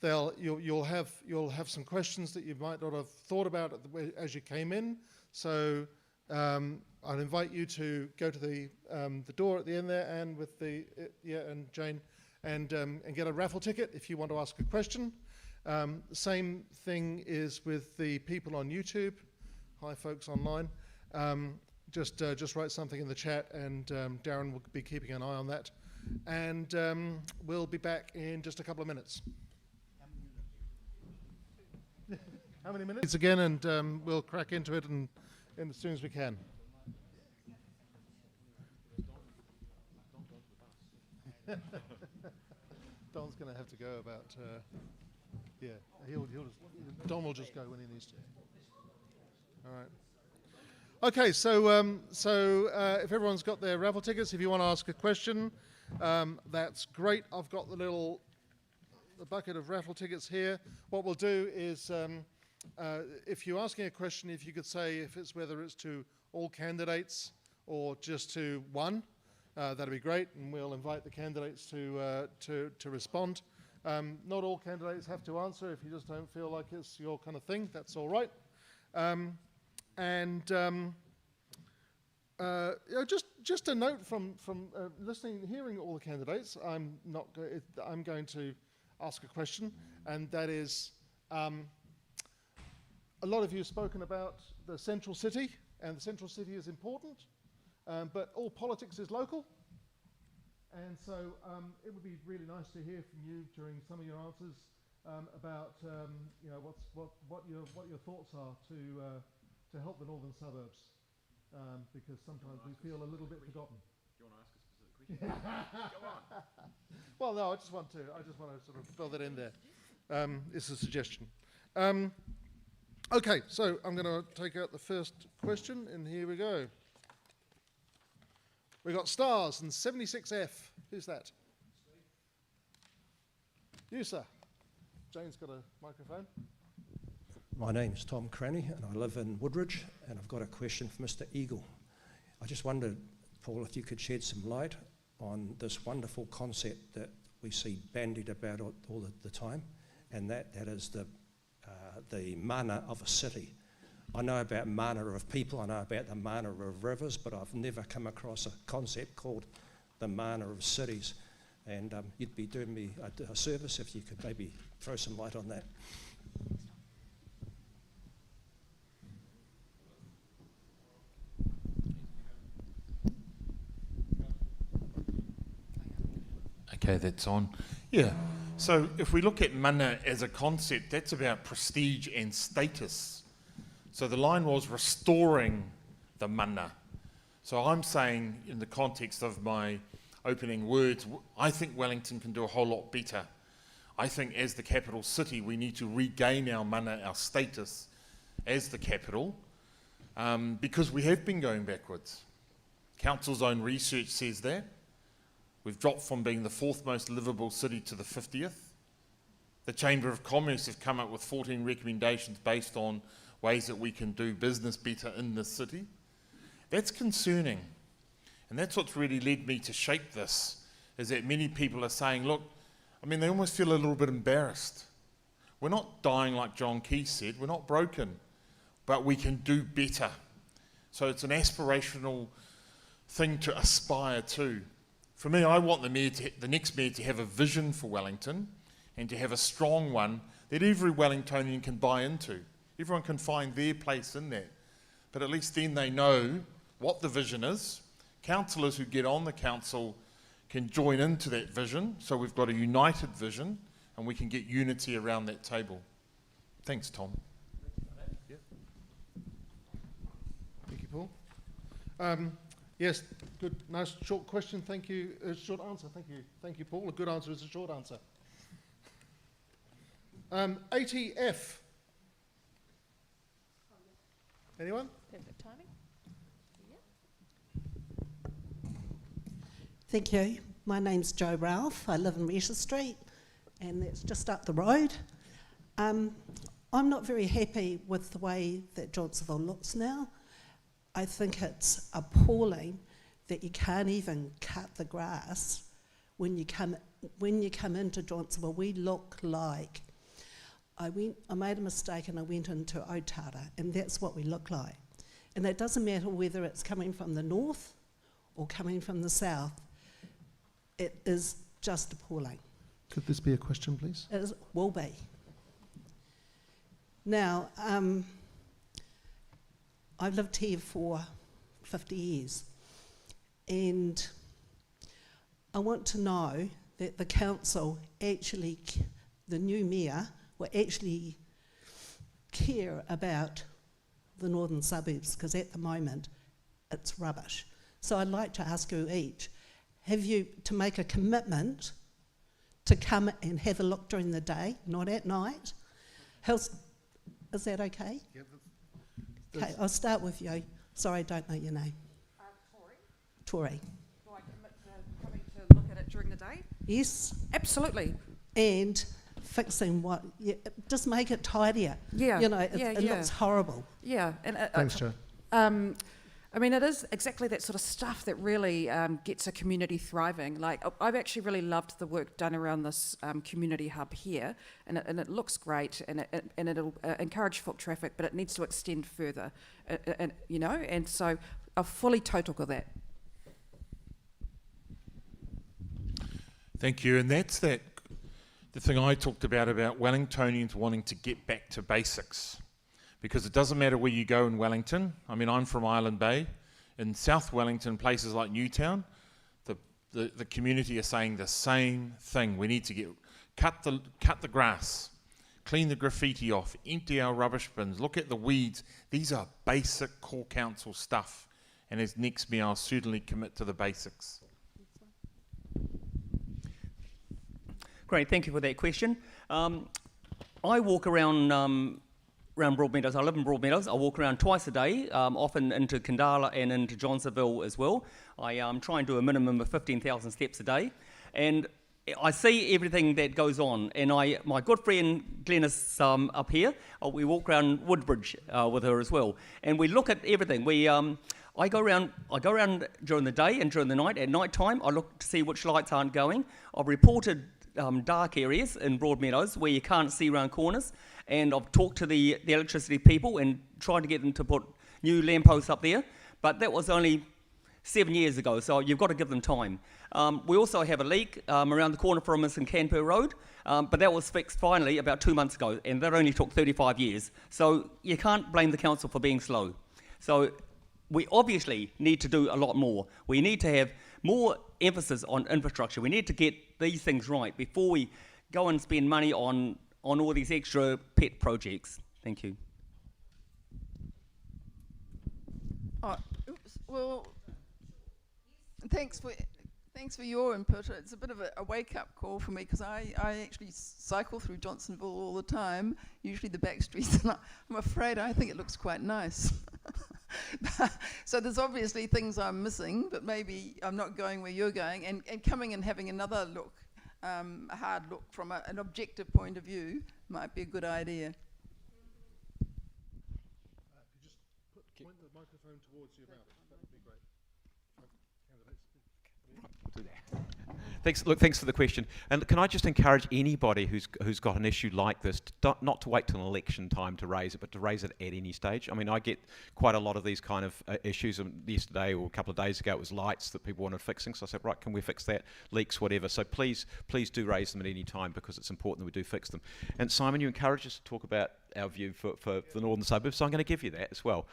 You'll have some questions that you might not have thought about as you came in. So I'd invite you to go to the door at the end there, and with and Jane, and get a raffle ticket if you want to ask a question. The same thing is with the people on YouTube. Hi, folks online. Just write something in the chat, and Darren will be keeping an eye on that. And we'll be back in just a couple of minutes. How many minutes? Again, and we'll crack into it and as soon as we can. Don's going to have to go about. Yeah, Don will just go when he needs to. All right. Okay, so if everyone's got their raffle tickets, if you want to ask a question, that's great. I've got the bucket of raffle tickets here. What we'll do is, if you're asking a question, if you could say whether it's to all candidates or just to one, that'd be great, and we'll invite the candidates to respond. Not all candidates have to answer. If you just don't feel like it's your kind of thing, that's all right. Just a note from hearing all the candidates. I'm going to ask a question, and that is, a lot of you have spoken about the central city, and the central city is important, but all politics is local. And so it would be really nice to hear from you during some of your answers about what your thoughts are to help the northern suburbs, because sometimes we feel a little bit forgotten. Do you want to ask a specific question? Go on. Well, no, I just want to sort of fill that in there. It's a suggestion. Okay, so I'm going to take out the first question, and here we go. We got stars and 76F. Who's that? You, sir. Jane's got a microphone. My name's Tom Cranny, and I live in Woodridge, and I've got a question for Mr. Eagle. I just wondered, Paul, if you could shed some light on this wonderful concept that we see bandied about all the time, and that is the mana of a city. I know about mana of people, I know about the mana of rivers, but I've never come across a concept called the mana of cities. And you'd be doing me a service if you could maybe throw some light on that. Okay, that's on. Yeah, so if we look at mana as a concept, that's about prestige and status. So the line was restoring the mana. So I'm saying, in the context of my opening words, I think Wellington can do a whole lot better. I think as the capital city, we need to regain our mana, our status as the capital, because we have been going backwards. Council's own research says that. We've dropped from being the 4th most livable city to the 50th. The Chamber of Commerce have come up with 14 recommendations based on ways that we can do business better in this city. That's concerning. And that's what's really led me to shape this, is that many people are saying, look, I mean, they almost feel a little bit embarrassed. We're not dying like John Key said, we're not broken, but we can do better. So it's an aspirational thing to aspire to. For me, I want the next mayor to have a vision for Wellington and to have a strong one that every Wellingtonian can buy into. Everyone can find their place in that. But at least then they know what the vision is. Councillors who get on the council can join into that vision, so we've got a united vision and we can get unity around that table. Thanks, Tom. Yeah. Thank you, Paul. Yes, good, nice short question. Thank you. Short answer. Thank you. Thank you, Paul. A good answer is a short answer. ATF. Anyone? Perfect timing. Thank you. My name's Jo Ralph. I live in Retta Street, and that's just up the road. I'm not very happy with the way that Johnsonville looks now. I think it's appalling that you can't even cut the grass when you come into Johnsonville. We look like I made a mistake and I went into Otara, and that's what we look like. And it doesn't matter whether it's coming from the north or coming from the south. It is just appalling. Could this be a question, please? It will be. Now, I've lived here for 50 years, and I want to know that the council actually, the new mayor, will actually care about the northern suburbs, because at the moment it's rubbish. So I'd like to ask you each, have you to make a commitment to come and have a look during the day, not at night? Is that okay? Yeah, Okay, I'll start with you. Sorry, I don't know your name. Tory. Do I commit to coming to look at it during the day? Yes. Absolutely. And fixing just make it tidier. Yeah. You know, it looks horrible. Yeah. And Thanks, Jo. I mean, it is exactly that sort of stuff that really gets a community thriving. Like, I've actually really loved the work done around this community hub here, and it looks great, and it'll encourage foot traffic, but it needs to extend further, and so I'm fully total with that. Thank you, and that's the thing I talked about Wellingtonians wanting to get back to basics. Because it doesn't matter where you go in Wellington. I mean, I'm from Island Bay. In South Wellington, places like Newtown, the community are saying the same thing. We need to cut the grass, clean the graffiti off, empty our rubbish bins, look at the weeds. These are basic core council stuff. And as next mayor, I'll certainly commit to the basics. Great, thank you for that question. I walk around Broadmeadows. I live in Broadmeadows. I walk around twice a day, often into Kandala and into Johnsonville as well. I try and do a minimum of 15,000 steps a day, and I see everything that goes on. And my good friend Glenys up here, we walk around Woodbridge with her as well, and we look at everything. I go around during the day and during the night. At night time, I look to see which lights aren't going. I've reported dark areas in Broadmeadows where you can't see around corners, and I've talked to the electricity people and tried to get them to put new lampposts up there, but that was only 7 years ago, so you've got to give them time. We also have a leak around the corner from us in Canpur Road, but that was fixed finally about 2 months ago, and that only took 35 years. So you can't blame the council for being slow. So we obviously need to do a lot more. We need to have more emphasis on infrastructure. We need to get these things right before we go and spend money on all these extra pet projects. Thank you. Well, thanks for your input. It's a bit of a wake-up call for me, because I actually cycle through Johnsonville all the time, usually the back streets, and I'm afraid I think it looks quite nice. So there's obviously things I'm missing, but maybe I'm not going where you're going, and coming and having another look, a hard look from an objective point of view might be a good idea. Just point the microphone towards your mouth. That would be great. Do that. Thanks for the question. And can I just encourage anybody who's got an issue like this not to wait till election time to raise it, but to raise it at any stage. I mean, I get quite a lot of these kind of issues. Yesterday or a couple of days ago, it was lights that people wanted fixing. So I said, right, can we fix that? Leaks, whatever. So please do raise them at any time, because it's important that we do fix them. And Simon, you encouraged us to talk about our view for the northern suburbs, so I'm going to give you that as well.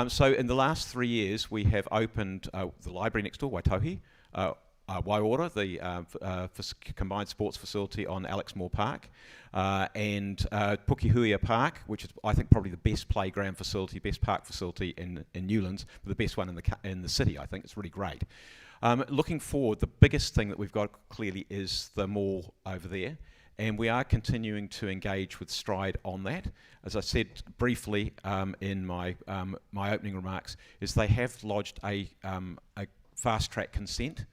So in the last 3 years, we have opened the library next door, Waitohi, Waiora, the combined sports facility on Alex Moore Park, and Pukehuia Park, which is, I think, probably the best playground facility, best park facility in Newlands, but the best one in the city. I think it's really great. Looking forward, the biggest thing that we've got clearly is the mall over there, and we are continuing to engage with Stride on that. As I said briefly in my opening remarks, is they have lodged a fast-track consent,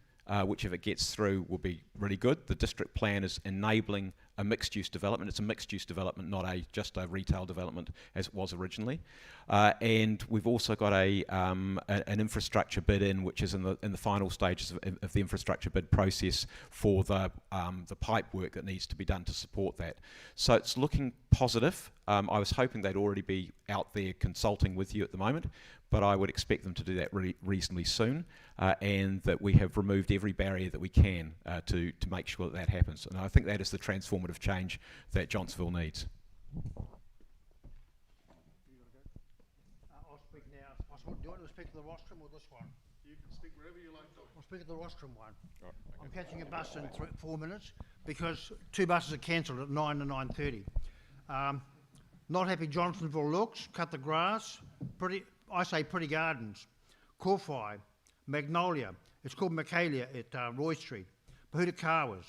which if it gets through will be really good. The district plan is enabling a mixed-use development. It's a mixed-use development, not just a retail development as it was originally. And we've also got an infrastructure bid in, which is in the final stages of the infrastructure bid process for the pipe work that needs to be done to support that. So it's looking positive. I was hoping they'd already be out there consulting with you at the moment, but I would expect them to do that really reasonably soon, and that we have removed every barrier that we can to make sure that happens. And I think that is the transformative change that Johnsonville needs. I'll speak now. Do you want to speak to the rostrum or this one? You can speak wherever you like, Tom. I'll speak at the rostrum one. Right, okay. I'm catching a bus in 4 minutes because 2 buses are cancelled at 9 and 9:30. Not happy Johnsonville looks, cut the grass, pretty gardens, Corfi, Magnolia, it's called Michaelia at Roy Street, Pahuta Kawas.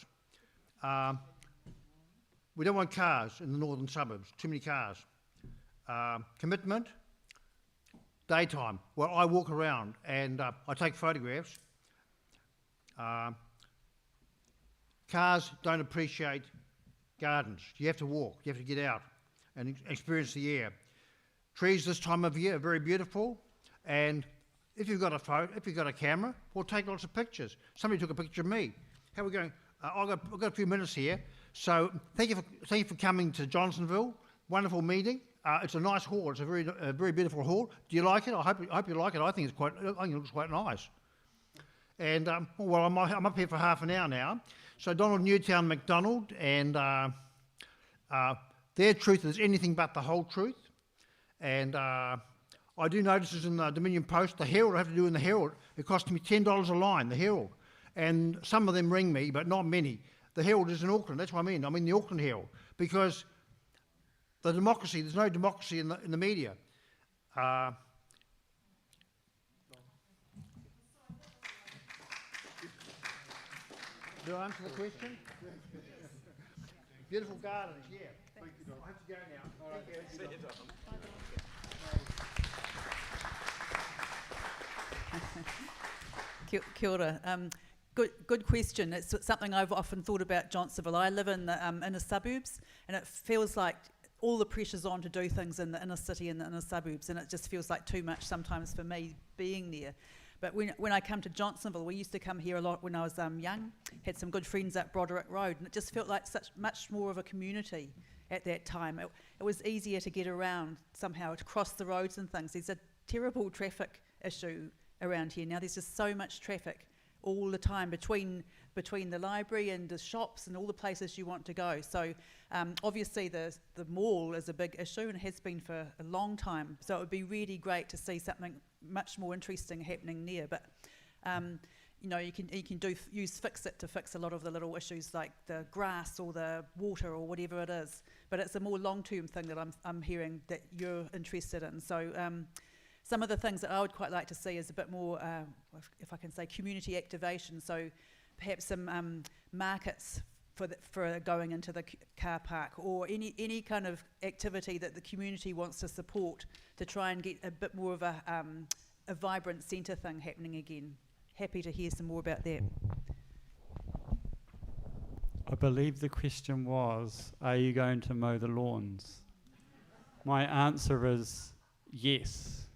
We don't want cars in the northern suburbs, too many cars. Commitment, daytime. Well, I walk around and I take photographs. Cars don't appreciate gardens. You have to walk, you have to get out and experience the air. Trees this time of year are very beautiful, and if you've got a camera, well, take lots of pictures. Somebody took a picture of me. How are we going? I've got a few minutes here, so thank you for coming to Johnsonville. Wonderful meeting. It's a nice hall. It's a very beautiful hall. Do you like it? I hope you like it. I think it looks quite nice. And well, I'm up here for half an hour now. So Donald Newtown McDonald, and their truth is anything but the whole truth. And I do notice this in the Dominion Post, the Herald. I have to do in the Herald. It costs me $10 a line, the Herald. And some of them ring me, but not many. The Herald is in Auckland. That's what I mean. I mean the Auckland Herald, because the democracy. There's no democracy in the media. Do I answer the question? Beautiful gardens, yeah. Thank you, Don. I have to go now. All right. See you, Don. Kia ora. Good question. It's something I've often thought about Johnsonville. I live in the inner suburbs, and it feels like all the pressure's on to do things in the inner city and the inner suburbs, and it just feels like too much sometimes for me being there. But when I come to Johnsonville, we used to come here a lot when I was young, had some good friends up Broderick Road, and it just felt like much more of a community at that time. It was easier to get around somehow, to cross the roads and things. There's a terrible traffic issue around here now. There's just so much traffic all the time between the library and the shops and all the places you want to go. So obviously the mall is a big issue and has been for a long time. So it would be really great to see something much more interesting happening there. But you know, you can use Fix-It to fix a lot of the little issues like the grass or the water or whatever it is. But it's a more long-term thing that I'm hearing that you're interested in. So some of the things that I would quite like to see is a bit more, if I can say, community activation. So perhaps some markets for going into the car park, or any kind of activity that the community wants to support to try and get a bit more of a vibrant centre thing happening again. Happy to hear some more about that. I believe the question was, are you going to mow the lawns? My answer is yes.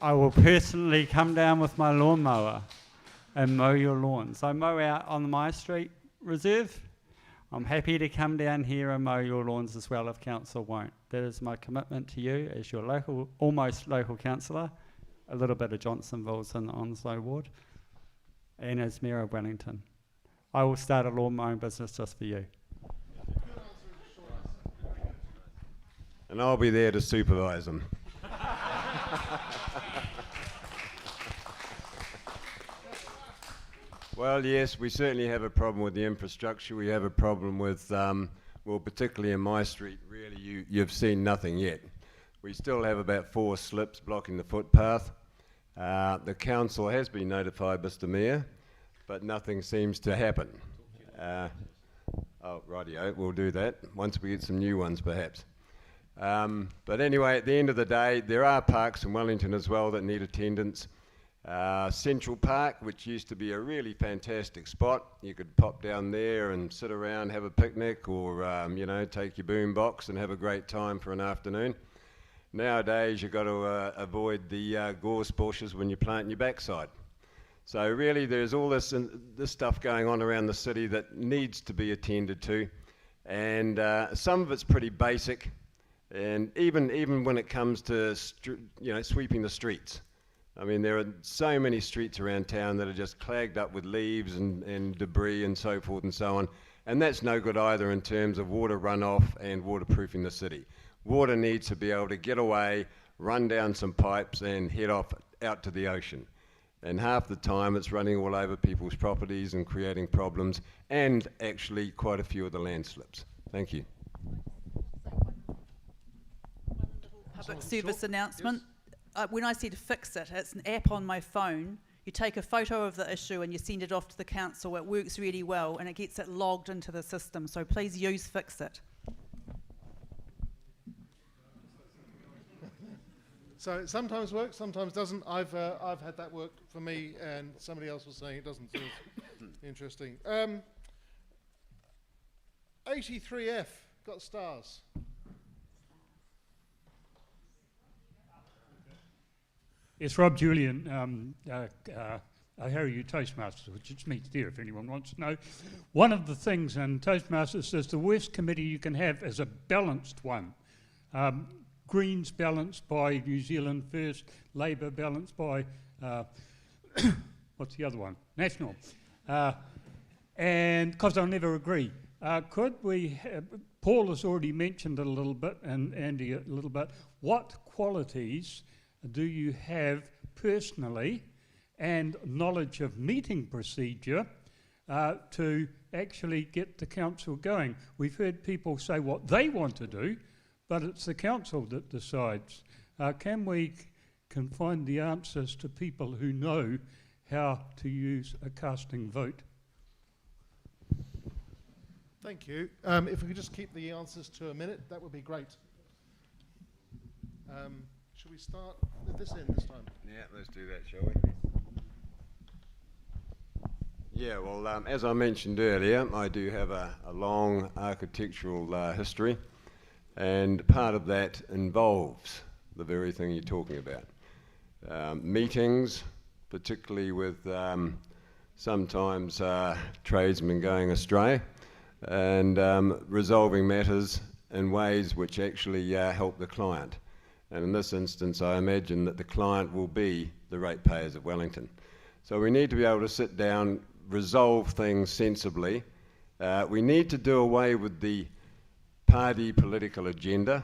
I will personally come down with my lawnmower and mow your lawns. I mow out on my street reserve. I'm happy to come down here and mow your lawns as well if council won't. That is my commitment to you as your local, almost local councillor. A little bit of Johnsonville's in the Onslow ward, and as Mayor of Wellington. I will start a lawn mowing business just for you. And I'll be there to supervise them. Well, yes, we certainly have a problem with the infrastructure. We have a problem with, well, particularly in my street, really, you've seen nothing yet. We still have about 4 slips blocking the footpath. The council has been notified, Mr. Mayor, but nothing seems to happen. Oh, rightio, we'll do that once we get some new ones, perhaps. But anyway, at the end of the day, there are parks in Wellington as well that need attendance. Central Park, which used to be a really fantastic spot. You could pop down there and sit around, have a picnic, or you know, take your boom box and have a great time for an afternoon. Nowadays, you've got to avoid the gorse bushes when you're planting your backside. So really, there's all this stuff going on around the city that needs to be attended to, and some of it's pretty basic. And even when it comes to sweeping the streets. I mean, there are so many streets around town that are just clogged up with leaves and debris and so forth and so on. And that's no good either in terms of water runoff and waterproofing the city. Water needs to be able to get away, run down some pipes and head off out to the ocean. And half the time it's running all over people's properties and creating problems, and actually quite a few of the landslips. Thank you. Public service announcement. When I said fix it, it's an app on my phone. You take a photo of the issue and you send it off to the council. It works really well and it gets it logged into the system. So please use Fix It. So it sometimes works, sometimes doesn't. I've had that work for me, and somebody else was saying it doesn't. So it's interesting. 83F got stars. It's Rob Julian, Harry Toastmasters, which is me there if anyone wants to know. One of the things in Toastmasters says the worst committee you can have is a balanced one. Greens balanced by New Zealand First, Labour balanced by, what's the other one? National. And because they'll never agree. Could we, Paul has already mentioned it a little bit, and Andy a little bit, what qualities do you have personally and knowledge of meeting procedure to actually get the council going? We've heard people say what they want to do, but it's the council that decides. Can we find the answers to people who know how to use a casting vote? Thank you. If we could just keep the answers to a minute, that would be great. Should we start at this end this time? Yeah, let's do that, shall we? Yeah, well, as I mentioned earlier, I do have a long architectural history, and part of that involves the very thing you're talking about. Meetings, particularly with sometimes tradesmen going astray, and resolving matters in ways which actually help the client. And in this instance, I imagine that the client will be the ratepayers of Wellington. So we need to be able to sit down, resolve things sensibly. We need to do away with the party political agenda,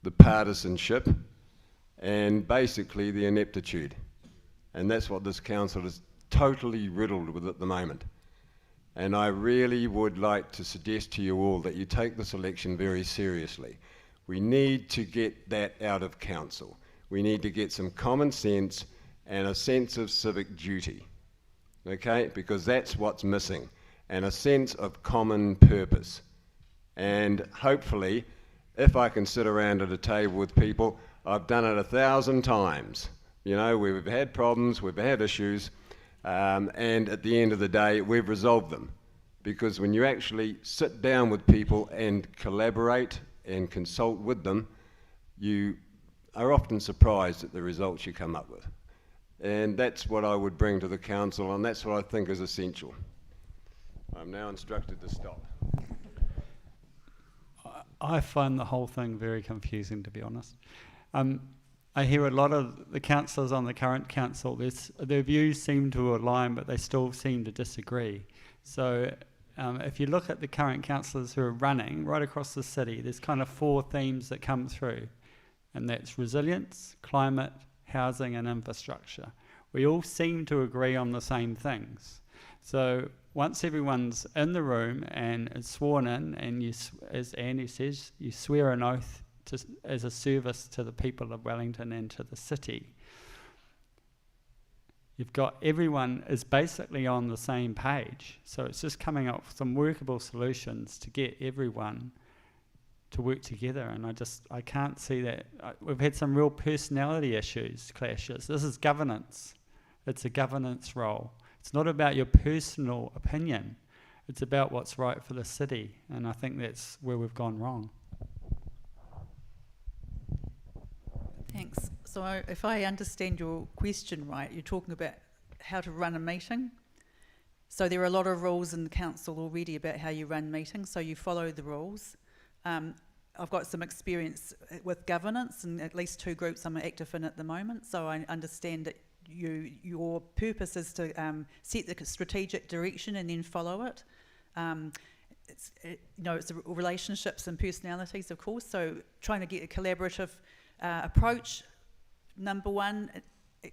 the partisanship, and basically the ineptitude. And that's what this council is totally riddled with at the moment. And I really would like to suggest to you all that you take this election very seriously. We need to get that out of council. We need to get some common sense and a sense of civic duty, okay? Because that's what's missing. and a sense of common purpose. And hopefully, if I can sit around at a table with people, I've done it 1,000 times. You know, we've had problems, we've had issues, and at the end of the day, we've resolved them. Because when you actually sit down with people and collaborate and consult with them, you are often surprised at the results you come up with. And that's what I would bring to the council, and that's what I think is essential. I'm now instructed to stop. I find the whole thing very confusing, to be honest. I hear a lot of the councillors on the current council, their views seem to align, but they still seem to disagree. So if you look at the current councillors who are running right across the city, there's kind of 4 themes that come through, and that's resilience, climate, housing and infrastructure. We all seem to agree on the same things. So once everyone's in the room and is sworn in, and you, as Andy says, you swear an oath as a service to the people of Wellington and to the city, you've got everyone is basically on the same page. So it's just coming up with some workable solutions to get everyone to work together, and I can't see that. We've had some real personality issues, clashes. This is governance. It's a governance role. It's not about your personal opinion. It's about what's right for the city, and I think that's where we've gone wrong. Thanks. So if I understand your question right, you're talking about how to run a meeting. So there are a lot of rules in the council already about how you run meetings, so you follow the rules. I've got some experience with governance, and at least 2 groups I'm active in at the moment, so I understand that your purpose is to set the strategic direction and then follow it. It's relationships and personalities, of course, so trying to get a collaborative approach, number 1,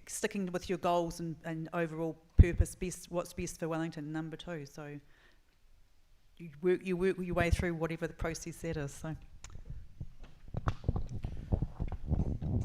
sticking with your goals and overall purpose, what's best for Wellington, number 2. So you work your way through whatever the process that is. So.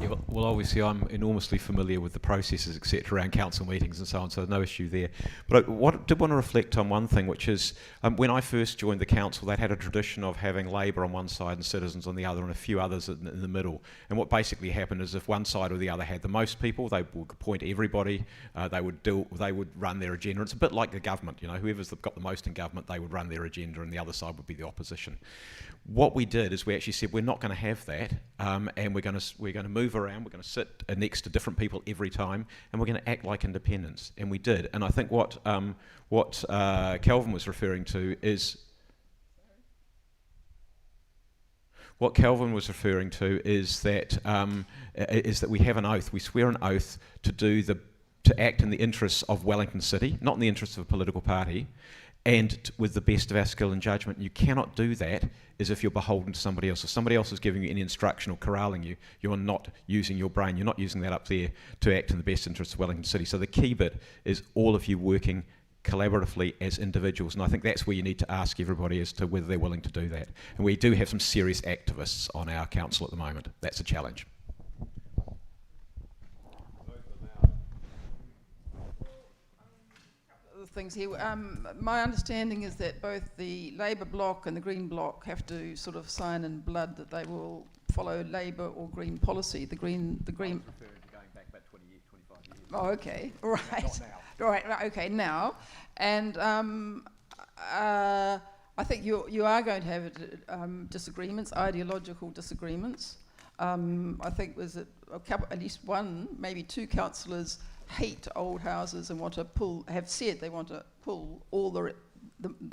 Yeah, well, obviously I'm enormously familiar with the processes, etc., around council meetings and so on, so no issue there. But I did want to reflect on one thing, which is when I first joined the council, they'd had a tradition of having Labour on one side and Citizens on the other, and a few others in the middle. And what basically happened is if one side or the other had the most people, they would appoint everybody. They would run their agenda. It's a bit like the government, you know, whoever's got the most in government, they would run their agenda, and the other side would be the opposition. What we did is we actually said we're not going to have that, and we're going to move around. We're going to sit next to different people every time, and we're going to act like independents. And we did. And I think what Kelvin was referring to is that we have an oath. We swear an oath to act in the interests of Wellington City, not in the interests of a political party, and with the best of our skill and judgment. You cannot do that as if you're beholden to somebody else. If somebody else is giving you any instruction or corralling you, you're not using your brain. You're not using that up there to act in the best interests of Wellington City. So the key bit is all of you working collaboratively as individuals, and I think that's where you need to ask everybody as to whether they're willing to do that. And we do have some serious activists on our council at the moment. That's a challenge. Things here. My understanding is that both the Labour bloc and the Green bloc have to sort of sign in blood that they will follow Labour or Green policy. The Green. I was referring to going back about 20 years, 25 years. Oh, okay, right. Right, okay, now, and I think you are going to have disagreements, ideological disagreements. I think there's at least 1, maybe 2 councillors hate old houses and have said they want to pull all the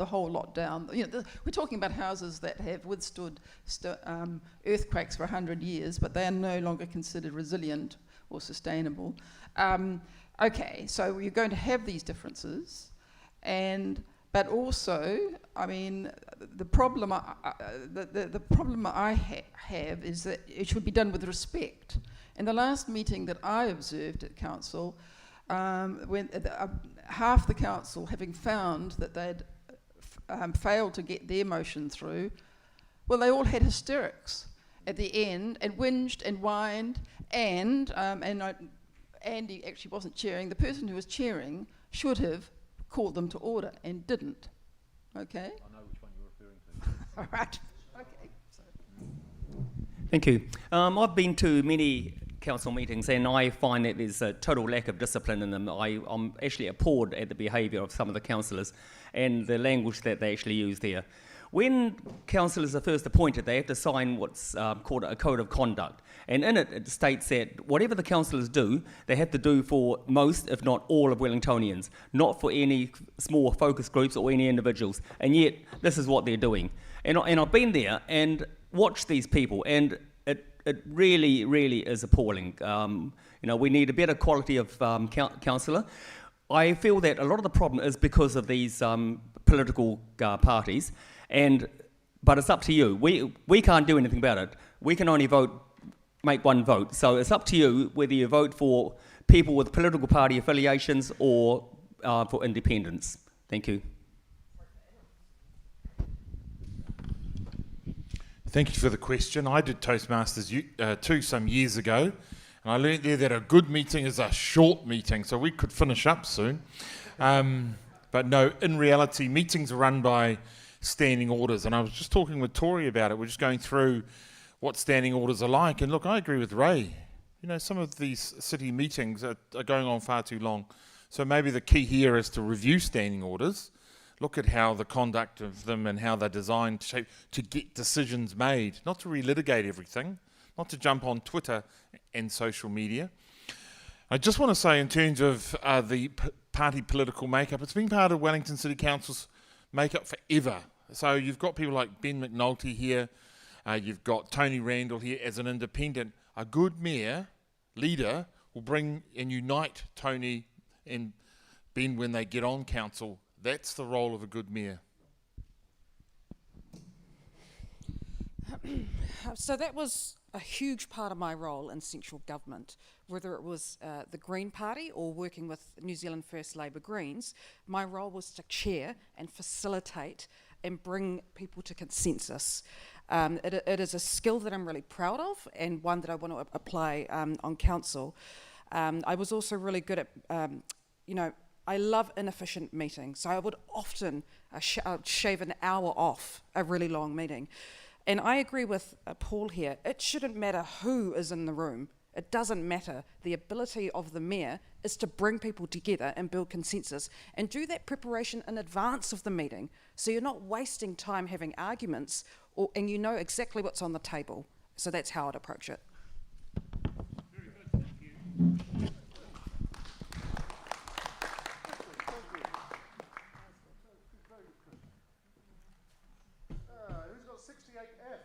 whole lot down. You know, we're talking about houses that have withstood earthquakes for 100 years, but they are no longer considered resilient or sustainable. Okay, so you're going to have these differences, but also, I mean, the problem I have is that it should be done with respect. In the last meeting that I observed at council, when half the council, having found that they'd failed to get their motion through, well, they all had hysterics at the end and whinged and whined, and Andy actually wasn't chairing. The person who was chairing should have called them to order and didn't. Okay. I know which one you're referring to. All right. Okay. So, Thank you. I've been to many council meetings and I find that there's a total lack of discipline in them. I'm actually appalled at the behaviour of some of the councillors and the language that they actually use there. When councillors are first appointed, they have to sign what's called a code of conduct. And in it, it states that whatever the councillors do, they have to do for most, if not all, of Wellingtonians, not for any small focus groups or any individuals. And yet, this is what they're doing. And I've been there and watched these people, and it really, really is appalling. We need a better quality of councillor. I feel that a lot of the problem is because of these political parties, but it's up to you. We can't do anything about it. We can only make one vote. So it's up to you whether you vote for people with political party affiliations or for independents. Thank you. Thank you for the question. I did Toastmasters too some years ago, and I learned there that a good meeting is a short meeting, so we could finish up soon. But no, in reality, meetings are run by standing orders, and I was just talking with Tory about it. We're just going through what standing orders are like, and look, I agree with Ray. Some of these city meetings are going on far too long, so maybe the key here is to review standing orders, look at how the conduct of them and how they're designed to get decisions made, not to relitigate everything, not to jump on Twitter and social media. I just want to say in terms of the party political makeup, it's been part of Wellington City Council's makeup forever. So you've got people like Ben McNulty here, you've got Tony Randall here as an independent. A good mayor, leader, will bring and unite Tony and Ben when they get on council. That's the role of a good mayor. So that was a huge part of my role in central government, whether it was the Green Party or working with New Zealand First Labour Greens. My role was to chair and facilitate and bring people to consensus. It is a skill that I'm really proud of and one that I want to apply on council. I was also really good at, I love inefficient meetings, so I would often shave an hour off a really long meeting. And I agree with Paul here, it shouldn't matter who is in the room. It doesn't matter. The ability of the mayor is to bring people together and build consensus and do that preparation in advance of the meeting, so you're not wasting time having arguments and you know exactly what's on the table. So that's how I'd approach it. Very good, thank you. Who's got 68F?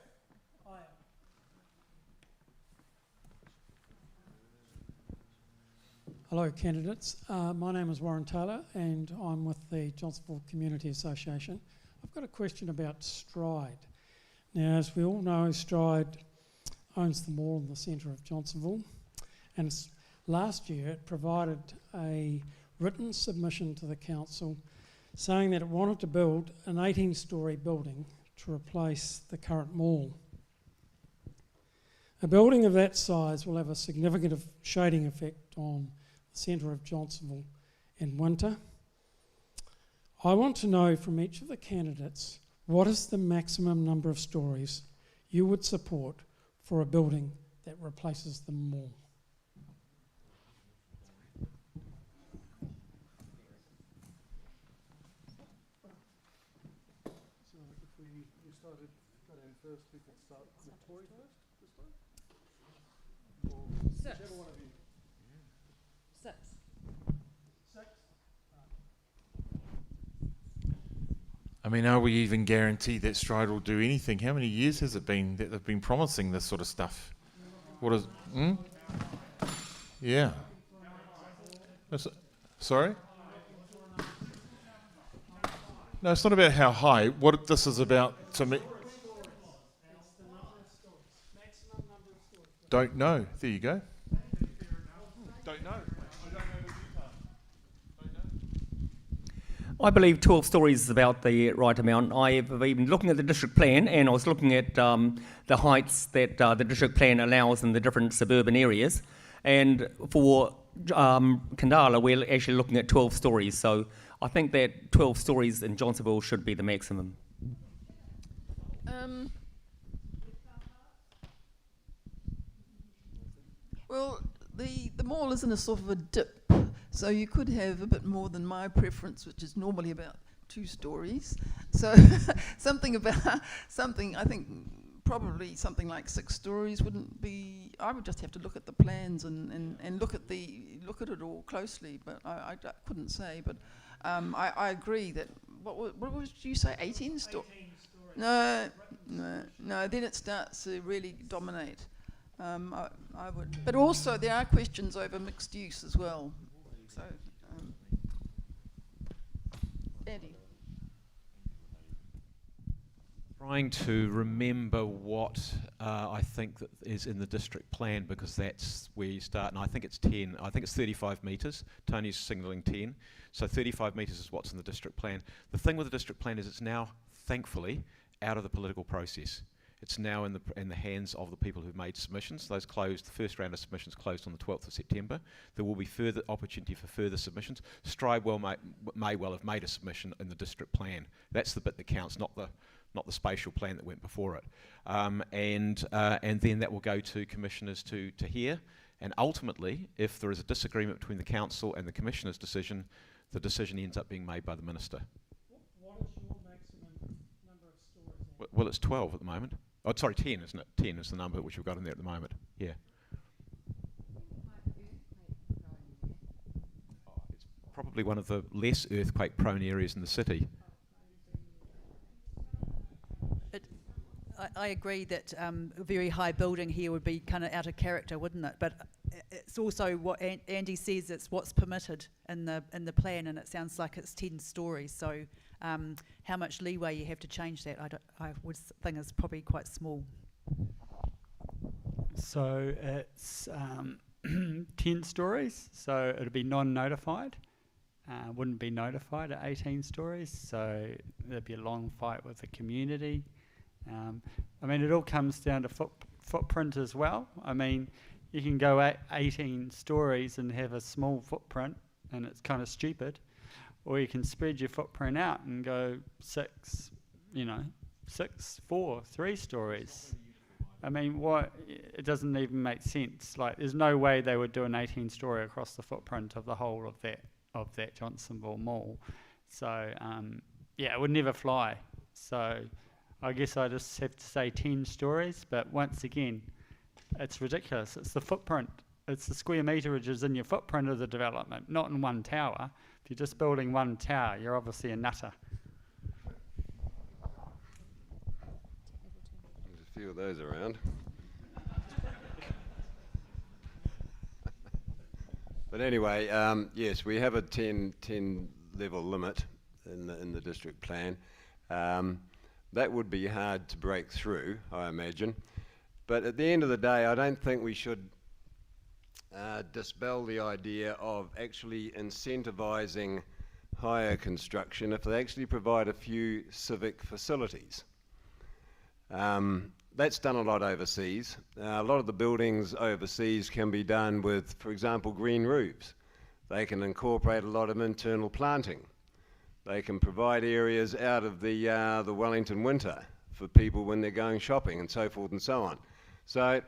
Hello, candidates. My name is Warren Taylor and I'm with the Johnsonville Community Association. I've got a question about Stride. Now, as we all know, Stride owns the mall in the centre of Johnsonville, and last year it provided a written submission to the council saying that it wanted to build an 18-storey building to replace the current mall. A building of that size will have a significant shading effect on the centre of Johnsonville in winter. I want to know from each of the candidates, what is the maximum number of stories you would support for a building that replaces the mall? So if we started got in first, we could start with Tory first this time? Or whichever one of you. Six. I mean, are we even guaranteed that Stride will do anything? How many years has it been that they've been promising this sort of stuff? What is... Yeah. Sorry? No, it's not about how high. What this is about to me... Don't know. There you go. Don't know. I believe 12 stories is about the right amount. I've been looking at the district plan and I was looking at the heights that the district plan allows in the different suburban areas. And for Kandala, we're actually looking at 12 stories. So I think that 12 stories in Johnsonville should be the maximum. Well, the mall is in a sort of a dip, so you could have a bit more than my preference, which is normally about 2 stories. So something, I think probably something like 6 stories wouldn't be. I would just have to look at the plans and look at it all closely. But I couldn't say. But I agree that what did you say? 18 stories? No. Then it starts to really dominate. I would, but also there are questions over mixed use as well. So, Andy. Trying to remember what I think that is in the district plan, because that's where you start, and I think it's 10. I think it's 35 metres. Tony's signalling 10, so 35 metres is what's in the district plan. The thing with the district plan is it's now, thankfully, out of the political process. It's now in the hands of the people who've made submissions. Those closed. The first round of submissions closed on the 12th of September. There will be further opportunity for further submissions. Stride may well have made a submission in the district plan. That's the bit that counts, not the spatial plan that went before it. And then that will go to commissioners to hear. And ultimately, if there is a disagreement between the council and the commissioner's decision, the decision ends up being made by the minister. What is your maximum number of stories? Well, it's 12 at the moment. Oh, sorry, 10, isn't it? 10 is the number which we've got in there at the moment. Yeah. It's probably one of the less earthquake-prone areas in the city. I agree that a very high building here would be kind of out of character, wouldn't it? But it's also what Andy says, it's what's permitted in the plan, and it sounds like it's 10 stories. So how much leeway you have to change that, I would think is probably quite small. So it's 10 stories, so it'd be non-notified. Wouldn't be notified at 18 stories, so there'd be a long fight with the community. I mean, it all comes down to footprint as well. I mean, you can go 18 stories and have a small footprint, and it's kind of stupid. Or you can spread your footprint out and go 6, 4, 3 stories. I mean, it doesn't even make sense. Like, there's no way they would do an 18-story across the footprint of the whole of that Johnsonville Mall. So, yeah, it would never fly. So I guess I just have to say 10 stories, but once again, it's ridiculous. It's the footprint. It's the square meterage is in your footprint of the development, not in one tower. If you're just building one tower, you're obviously a nutter. There's a few of those around. But anyway, yes, we have a 10 level limit in the district plan. That would be hard to break through, I imagine. But at the end of the day, I don't think we should dispel the idea of actually incentivising higher construction if they actually provide a few civic facilities. That's done a lot overseas. A lot of the buildings overseas can be done with, for example, green roofs. They can incorporate a lot of internal planting. They can provide areas out of the Wellington winter for people when they're going shopping and so forth and so on. So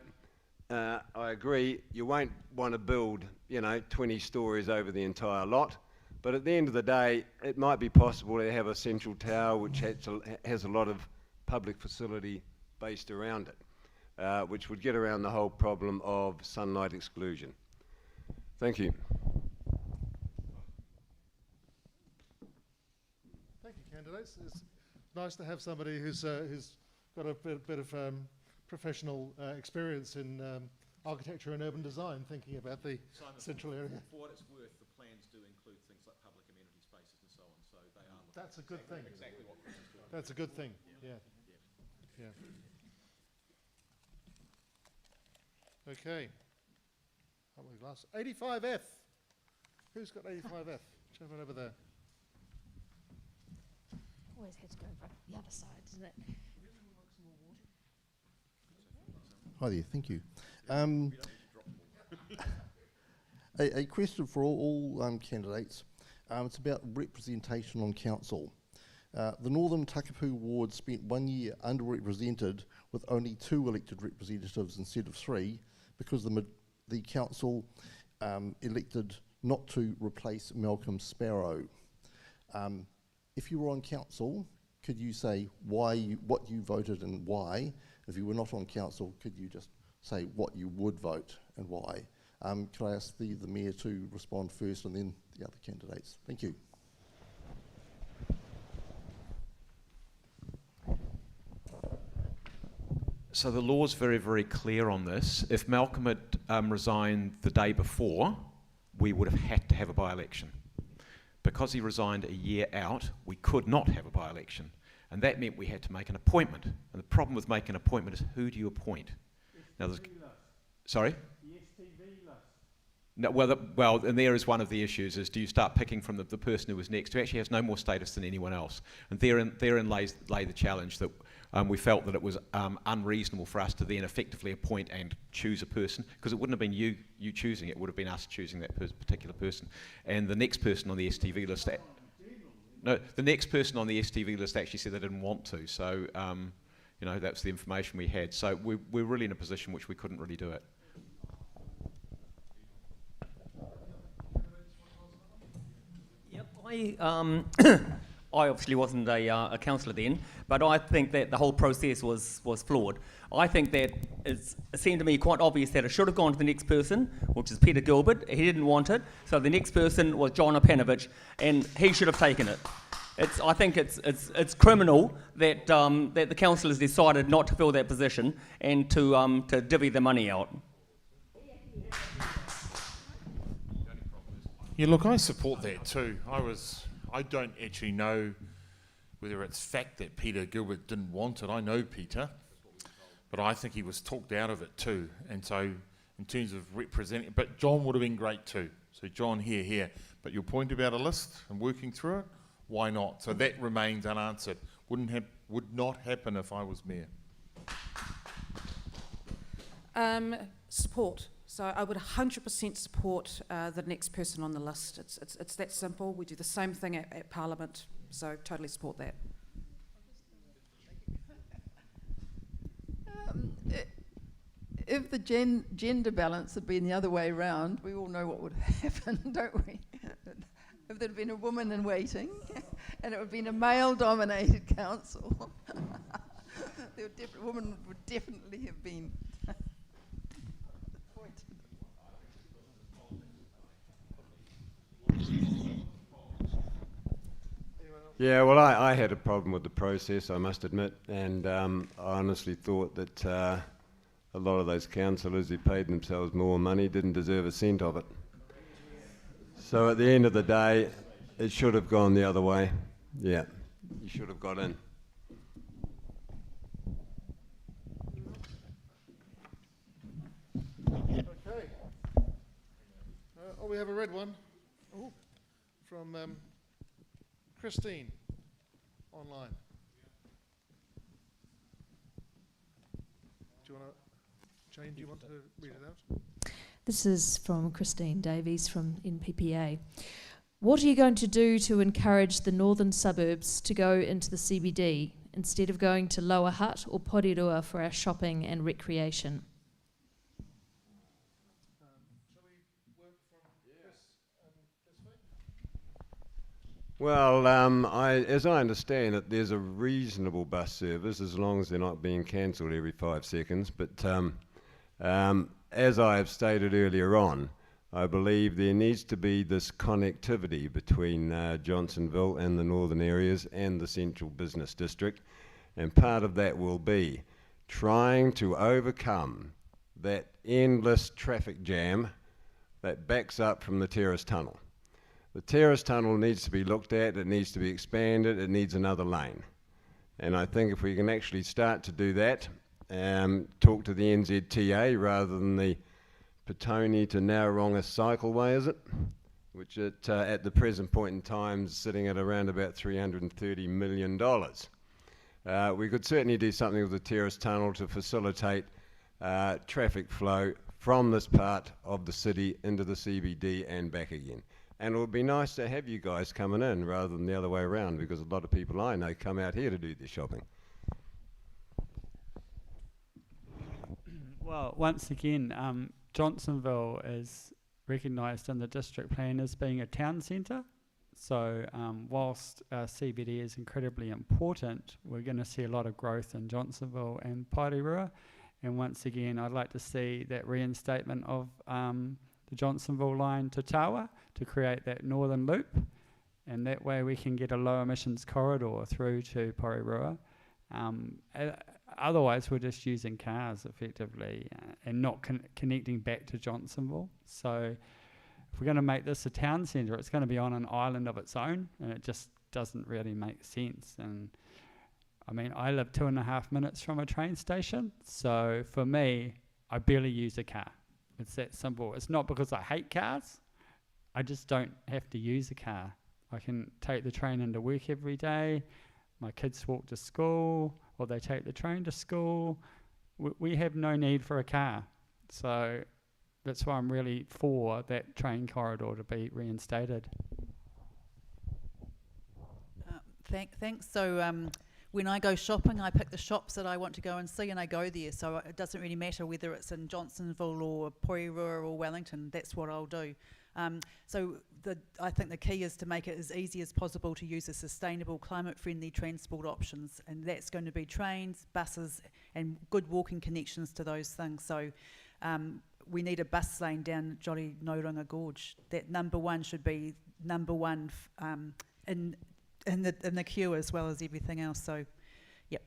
I agree, you won't want to build, 20 stories over the entire lot, but at the end of the day, it might be possible to have a central tower which has a lot of public facility based around it, which would get around the whole problem of sunlight exclusion. Thank you. Thank you, candidates. It's nice to have somebody who's got a bit of professional experience in architecture and urban design, thinking about the central area. For what it's worth, the plans do include things like public amenity spaces and so on, so they are. That's a good thing. Exactly what Chris is doing. That's a good thing. Yeah. Okay. 85F. Who's got 85F? Gentleman over there. Always had to go over the other side, isn't it? Hi there, thank you. A question for all candidates. It's about representation on council. The Northern Takapū ward spent 1 year underrepresented with only 2 elected representatives instead of 3 because the council elected not to replace Malcolm Sparrow. If you were on council, could you say what you voted and why? If you were not on council, could you just say what you would vote and why? Could I ask the Mayor to respond first and then the other candidates? Thank you. So the law's very, very clear on this. If Malcolm had resigned the day before, we would have had to have a by-election. Because he resigned a year out, we could not have a by-election. And that meant we had to make an appointment. And the problem with making an appointment is, who do you appoint? Now, sorry? The STV list. No, well, and there is one of the issues, is do you start picking from the person who was next, who actually has no more status than anyone else? And therein lay the challenge that we felt that it was unreasonable for us to then effectively appoint and choose a person, because it wouldn't have been you choosing, it would have been us choosing that particular person. And the next person on the STV list, the next person on the STV list actually said they didn't want to. So, you know, that's the information we had. So we're really in a position which we couldn't really do it. Yep, I obviously wasn't a councillor then, but I think that the whole process was flawed. I think that it seemed to me quite obvious that it should have gone to the next person, which is Peter Gilbert. He didn't want it, so the next person was John Opanovich, and he should have taken it. I think it's criminal that that the councillors decided not to fill that position and to divvy the money out. Yeah, look, I support that too. I don't actually know whether it's fact that Peter Gilbert didn't want it. I know Peter, but I think he was talked out of it too. And so, in terms of representing, but John would have been great too. So John, here. But your point about a list and working through it, why not? So that remains unanswered. Would not happen if I was mayor. Support. So I would 100% support the next person on the list. It's that simple. We do the same thing at Parliament, so totally support that. If the gender balance had been the other way around, we all know what would happen, don't we? If there'd been a woman in waiting and it would have been a male-dominated council, women would definitely have been appointed. Yeah, well, I had a problem with the process, I must admit, and I honestly thought that a lot of those councillors who paid themselves more money didn't deserve a cent of it. So at the end of the day, it should have gone the other way. Yeah, you should have got in. Okay. We have a red one from Christine online. Do you want to, Jane, do you want to read it out? This is from Christine Davies from NPPA. What are you going to do to encourage the northern suburbs to go into the CBD instead of going to Lower Hutt or Porirua for our shopping and recreation? Well, as I understand it, there's a reasonable bus service as long as they're not being cancelled every 5 seconds. But as I have stated earlier on, I believe there needs to be this connectivity between Johnsonville and the northern areas and the central business district. And part of that will be trying to overcome that endless traffic jam that backs up from the Terrace Tunnel. The Terrace Tunnel needs to be looked at, it needs to be expanded, it needs another lane. And I think if we can actually start to do that, talk to the NZTA rather than the Petone to Nowronga cycleway, is it? Which at the present point in time is sitting at around about $330 million. We could certainly do something with the Terrace Tunnel to facilitate traffic flow from this part of the city into the CBD and back again. And it would be nice to have you guys coming in rather than the other way around, because a lot of people I know come out here to do their shopping. Well, once again, Johnsonville is recognised in the district plan as being a town centre. So whilst CBD is incredibly important, we're going to see a lot of growth in Johnsonville and Pairua. And once again, I'd like to see that reinstatement of the Johnsonville line to Tawa to create that northern loop. And that way we can get a low emissions corridor through to Pairua. Otherwise, we're just using cars effectively and not connecting back to Johnsonville. So if we're going to make this a town centre, it's going to be on an island of its own, and it just doesn't really make sense. And I mean, I live 2.5 minutes from a train station, so for me, I barely use a car. It's that simple. It's not because I hate cars. I just don't have to use a car. I can take the train into work every day. My kids walk to school, or they take the train to school. We have no need for a car. So that's why I'm really for that train corridor to be reinstated. Thanks. So when I go shopping, I pick the shops that I want to go and see, and I go there. So it doesn't really matter whether it's in Johnsonville or Porirua or Wellington. That's what I'll do. So I think the key is to make it as easy as possible to use a sustainable, climate-friendly transport options, and that's going to be trains, buses, and good walking connections to those things. So we need a bus lane down Jolly Nouranga Gorge. That number one should be number one in the queue as well as everything else. So, yep.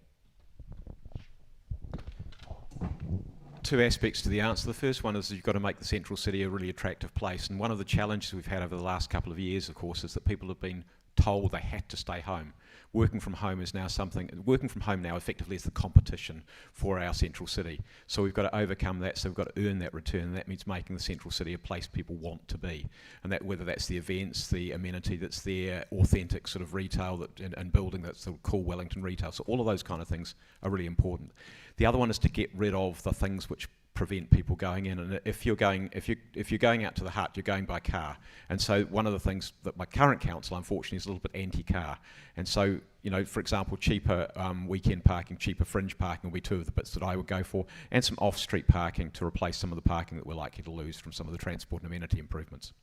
Two aspects to the answer. The first one is you've got to make the central city a really attractive place, and one of the challenges we've had over the last couple of years, of course, is that people have been told they had to stay home. Working from home now effectively is the competition for our central city. So we've got to overcome that, so we've got to earn that return, and that means making the central city a place people want to be. And that whether that's the events, the amenity that's there, authentic sort of retail and building that's sort of cool Wellington retail. So all of those kind of things are really important. The other one is to get rid of the things which prevent people going in, and if you're going out to the hut, you're going by car. And so one of the things that my current council unfortunately is a little bit anti-car, and so for example, cheaper weekend parking, cheaper fringe parking will be two of the bits that I would go for, and some off-street parking to replace some of the parking that we're likely to lose from some of the transport and amenity improvements.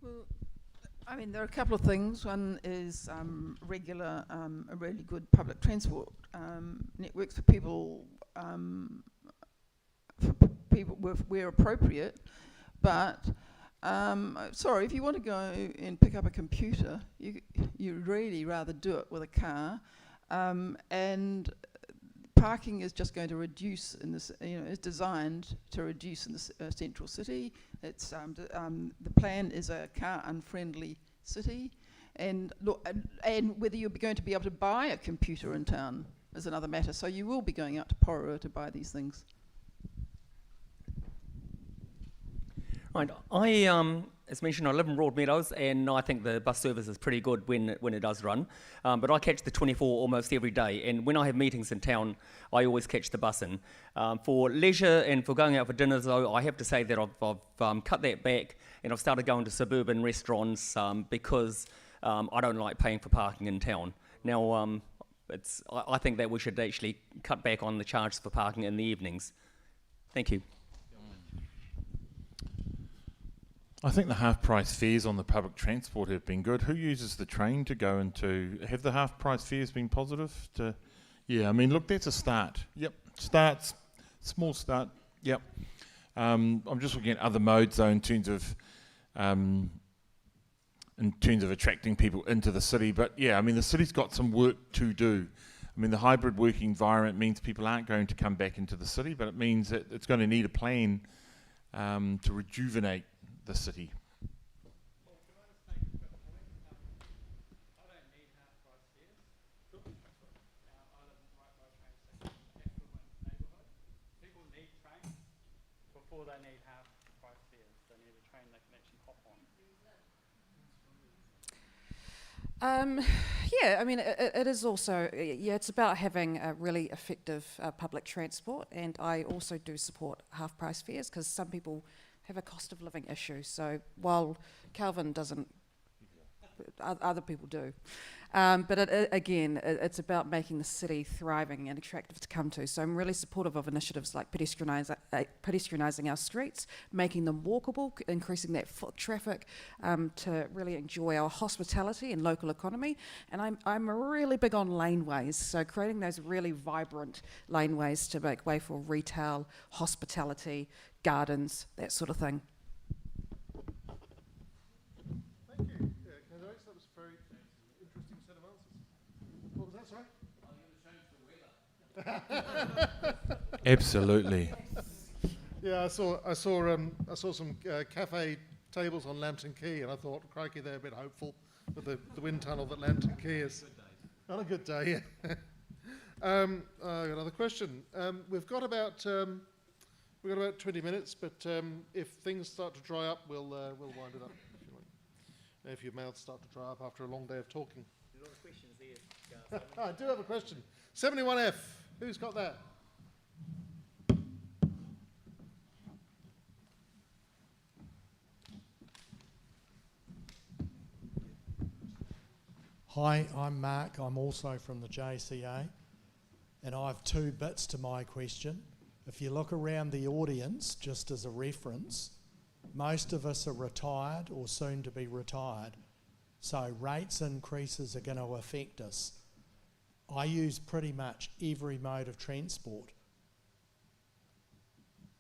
Well, I mean, there are a couple of things. One is regular, a really good public transport networks for people where appropriate. But sorry, if you want to go and pick up a computer, you really rather do it with a car, and parking is just going to reduce in this. Is designed to reduce in the central city. It's the plan is a car unfriendly city, and look, and whether you're going to be able to buy a computer in town is another matter. So you will be going out to Porirua to buy these things. Right, as mentioned, I live in Broadmeadows, and I think the bus service is pretty good when it does run. But I catch the 24 almost every day, and when I have meetings in town, I always catch the bus in. For leisure and for going out for dinners, though, I have to say that I've cut that back, and I've started going to suburban restaurants because I don't like paying for parking in town. Now, I think that we should actually cut back on the charges for parking in the evenings. Thank you. I think the half-price fares on the public transport have been good. Who uses the train to go into? Have the half-price fares been positive? Yeah, I mean, look, that's a start. Yep, small start. Yep. I'm just looking at other modes though in terms of attracting people into the city. But yeah, I mean, the city's got some work to do. I mean, the hybrid working environment means people aren't going to come back into the city, but it means that it's going to need a plan to rejuvenate the city. Before they need half-price fares, they need a train they can actually hop on. Yeah, I mean, it is also, yeah, it's about having a really effective public transport, and I also do support half-price fares because some people have a cost of living issue. So while Kelvin doesn't, other people do. But again, it's about making the city thriving and attractive to come to. So I'm really supportive of initiatives like pedestrianising our streets, making them walkable, increasing that foot traffic to really enjoy our hospitality and local economy. And I'm really big on laneways, so creating those really vibrant laneways to make way for retail, hospitality, gardens, that sort of thing. Thank you. Candidates, that was a very interesting set of answers. What was that, sorry? Absolutely. Yeah, I saw some cafe tables on Lambton Quay, and I thought, crikey, they're a bit hopeful with the wind tunnel that Lambton Quay is. On a good day, yeah. I got another question. We've got about 20 minutes, but if things start to dry up, we'll wind it up. If your mouths start to dry up after a long day of talking. There's a lot of questions there. I do have a question. 71F, who's got that? Hi, I'm Mark. I'm also from the JCA, and I have two bits to my question. If you look around the audience, just as a reference, most of us are retired or soon to be retired, so rates increases are going to affect us. I use pretty much every mode of transport.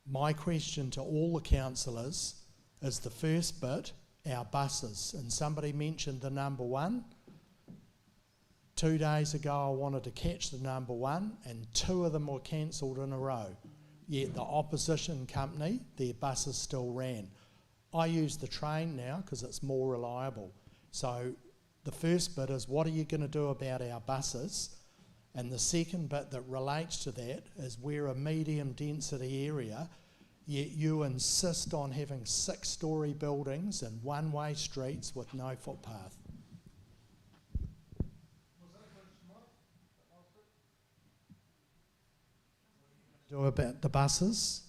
My question to all the councillors is the first bit, our buses, and somebody mentioned the number one. 2 days ago I wanted to catch the number one and 2 of them were cancelled in a row. Yet the opposition company, their buses still ran. I use the train now because it's more reliable. So the first bit is, what are you going to do about our buses? And the second bit that relates to that is, we're a medium density area, yet you insist on having 6-storey buildings and one-way streets with no footpath. Do about the buses,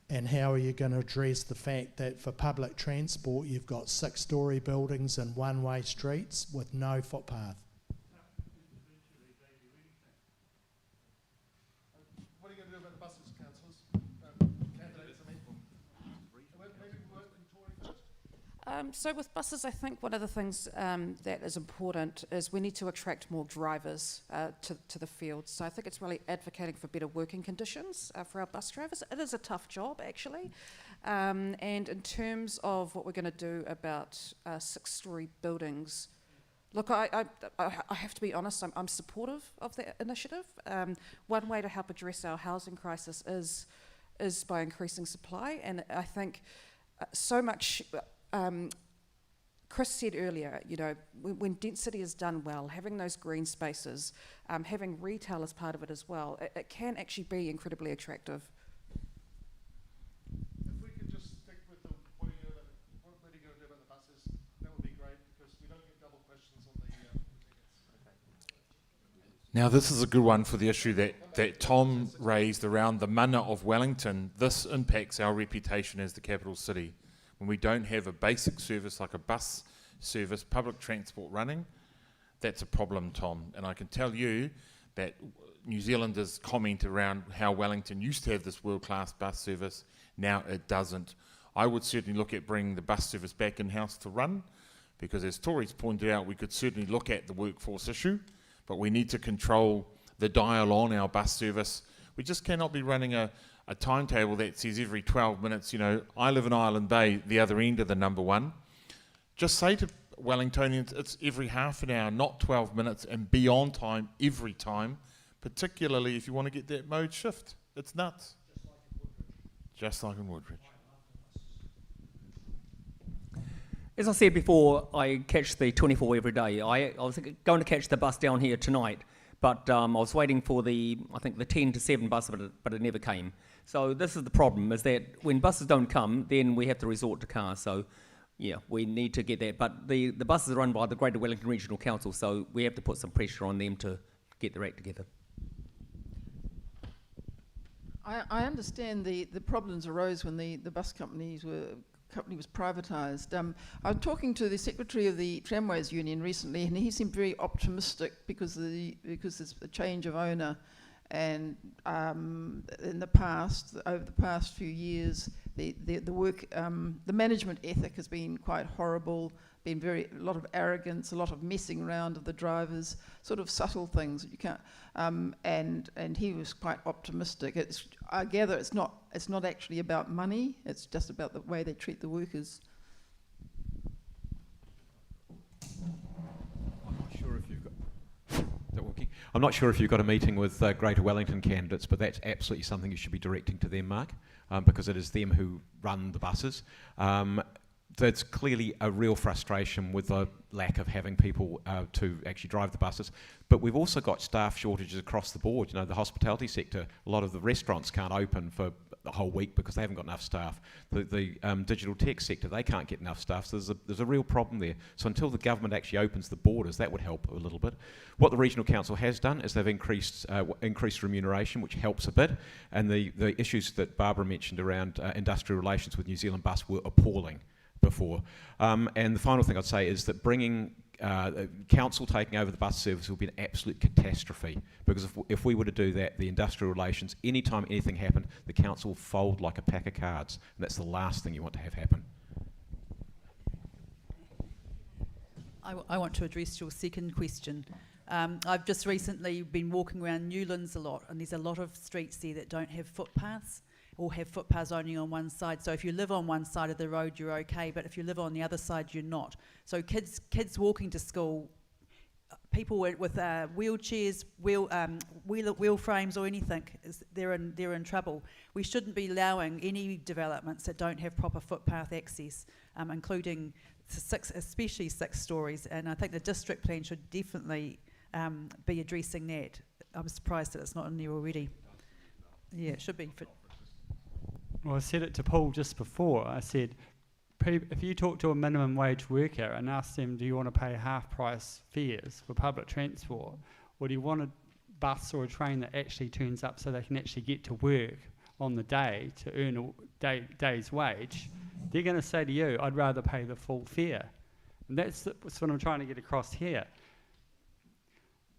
and how are you going to address the fact that for public transport you've got 6-storey buildings and one-way streets with no footpath? What are you going to do about the buses, councillors? Candidates, I mean. Maybe we'll work with Tory first. So with buses, I think one of the things that is important is we need to attract more drivers to the field. So I think it's really advocating for better working conditions for our bus drivers. It is a tough job, actually. And in terms of what we're going to do about 6-storey buildings, look, I have to be honest, I'm supportive of the initiative. One way to help address our housing crisis is by increasing supply, and I think so much... Chris said earlier, you know, when density is done well, having those green spaces, having retail as part of it as well, it can actually be incredibly attractive. If we could just stick with what are you going to do about the buses, that would be great, because we don't get double questions on the tickets. Now, this is a good one for the issue that Tom raised around the mana of Wellington. This impacts our reputation as the capital city. When we don't have a basic service like a bus service, public transport running, that's a problem, Tom. And I can tell you that New Zealanders comment around how Wellington used to have this world-class bus service, now it doesn't. I would certainly look at bringing the bus service back in-house to run, because as Tory's pointed out, we could certainly look at the workforce issue, but we need to control the dial on our bus service. We just cannot be running a timetable that says every 12 minutes, you know, I live in Island Bay, the other end of the number one. Just say to Wellingtonians, it's every half an hour, not 12 minutes, and be on time every time, particularly if you want to get that mode shift. It's nuts. Just like in Woodridge. As I said before, I catch the 24 every day. I was going to catch the bus down here tonight, but I was waiting for the 10 to 7 bus, but it never came. So this is the problem, is that when buses don't come, then we have to resort to cars. So Yeah, we need to get that. But the buses are run by the Greater Wellington Regional Council, so we have to put some pressure on them to get their act together. I understand the problems arose when the bus company was privatised. I was talking to the secretary of the Tramways Union recently, and he seemed very optimistic because there's a change of owner, and over the past few years, the work, the management ethic has been quite horrible. Been a lot of arrogance, a lot of messing around of the drivers, sort of subtle things that you can't. And he was quite optimistic. I gather it's not actually about money. It's just about the way they treat the workers. I'm not sure if you've got a meeting with Greater Wellington Candidates, but that's absolutely something you should be directing to them, Mark, because it is them who run the buses. There's clearly a real frustration with the lack of having people to actually drive the buses. But we've also got staff shortages across the board. You know, the hospitality sector, a lot of the restaurants can't open for a whole week because they haven't got enough staff. The digital tech sector, they can't get enough staff. So there's a real problem there. So until the government actually opens the borders, that would help a little bit. What the Regional Council has done is they've increased remuneration, which helps a bit. And the issues that Barbara mentioned around industrial relations with New Zealand Bus were appalling before. And the final thing I'd say is that bringing council taking over the bus service will be an absolute catastrophe, because if we were to do that, the industrial relations, anytime anything happened, the council will fold like a pack of cards, and that's the last thing you want to have happen. I want to address your second question. I've just recently been walking around Newlands a lot, and there's a lot of streets there that don't have footpaths, or have footpaths only on one side. So if you live on one side of the road, you're okay, but if you live on the other side, you're not. So kids walking to school, people with wheelchairs, wheel frames or anything, they're in trouble. We shouldn't be allowing any developments that don't have proper footpath access, including especially 6 stories. And I think the district plan should definitely be addressing that. I'm surprised that it's not in there already. Yeah, it should be. Well, I said it to Paul just before. I said, if you talk to a minimum wage worker and ask them, do you want to pay half-price fares for public transport, or do you want a bus or a train that actually turns up so they can actually get to work on the day to earn a day's wage, they're going to say to you, I'd rather pay the full fare. And that's what I'm trying to get across here.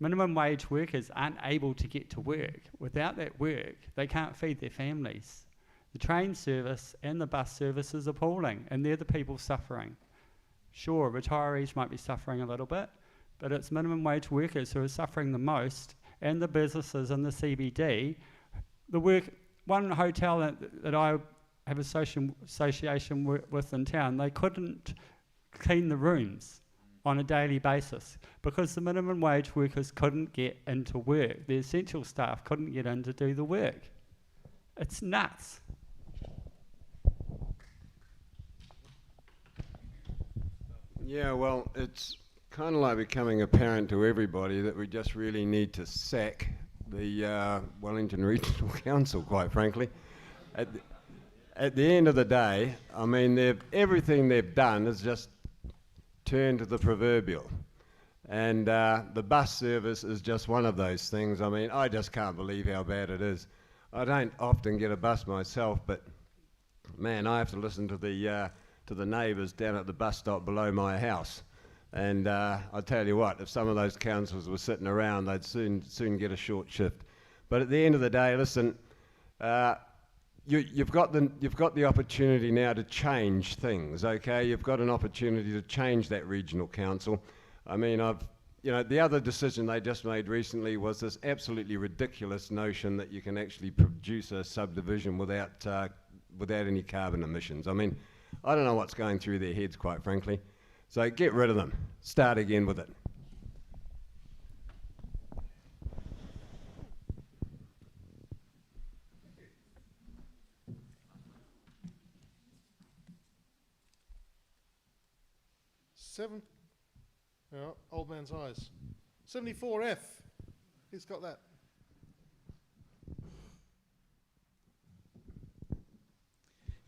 Minimum wage workers aren't able to get to work. Without that work, they can't feed their families. The train service and the bus service is appalling, and they're the people suffering. Sure, retirees might be suffering a little bit, but it's minimum wage workers who are suffering the most, and the businesses in the CBD. One hotel that I have association with in town, they couldn't clean the rooms on a daily basis because the minimum wage workers couldn't get into work. The essential staff couldn't get in to do the work. It's nuts. Yeah, well, it's kind of like becoming apparent to everybody that we just really need to sack the Wellington Regional Council, quite frankly. At the end of the day, I mean, everything they've done is just turned to the proverbial. And the bus service is just one of those things. I mean, I just can't believe how bad it is. I don't often get a bus myself, but man, I have to listen to the neighbours down at the bus stop below my house. And I tell you what, if some of those councils were sitting around, they'd soon get a short shift. But at the end of the day, listen, you've got the opportunity now to change things, okay? You've got an opportunity to change that regional council. I mean, the other decision they just made recently was this absolutely ridiculous notion that you can actually produce a subdivision without any carbon emissions. I mean, I don't know what's going through their heads, quite frankly. So get rid of them. Start again with it. Old man's eyes. 74F. Who's got that?